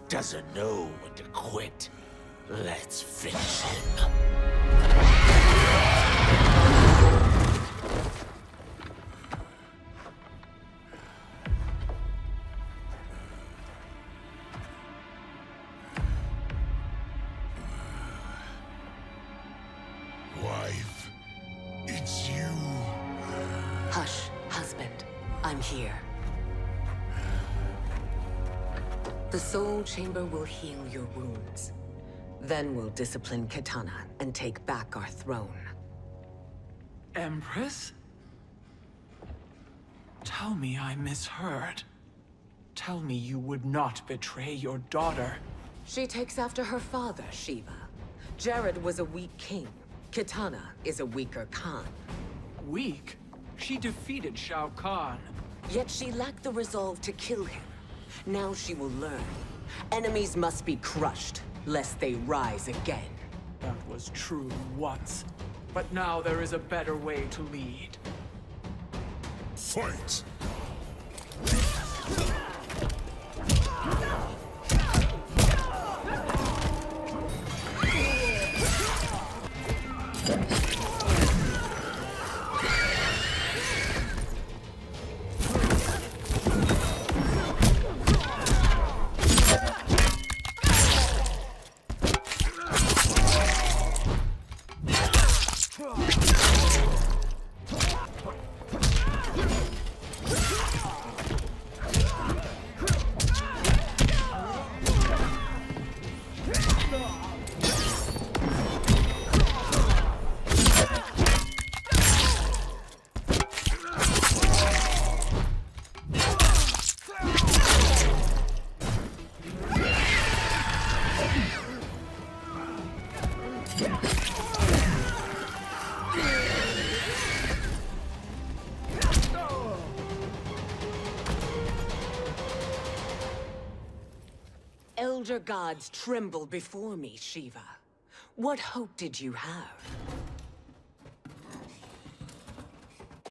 Speaker 7: Doesn't know when to quit. Let's finish him.
Speaker 14: Wife, it's you.
Speaker 8: Hush, husband. I'm here. The Soul Chamber will heal your wounds. Then we'll discipline Kitana and take back our throne.
Speaker 9: Empress? Tell me I misheard. Tell me you would not betray your daughter.
Speaker 8: She takes after her father, Shiva. Jared was a weak king. Kitana is a weaker Khan.
Speaker 9: Weak? She defeated Shao Kahn.
Speaker 8: Yet she lacked the resolve to kill him. Now she will learn. Enemies must be crushed, lest they rise again.
Speaker 9: That was true once. But now there is a better way to lead.
Speaker 14: Fight!
Speaker 8: Elder gods tremble before me, Shiva. What hope did you have?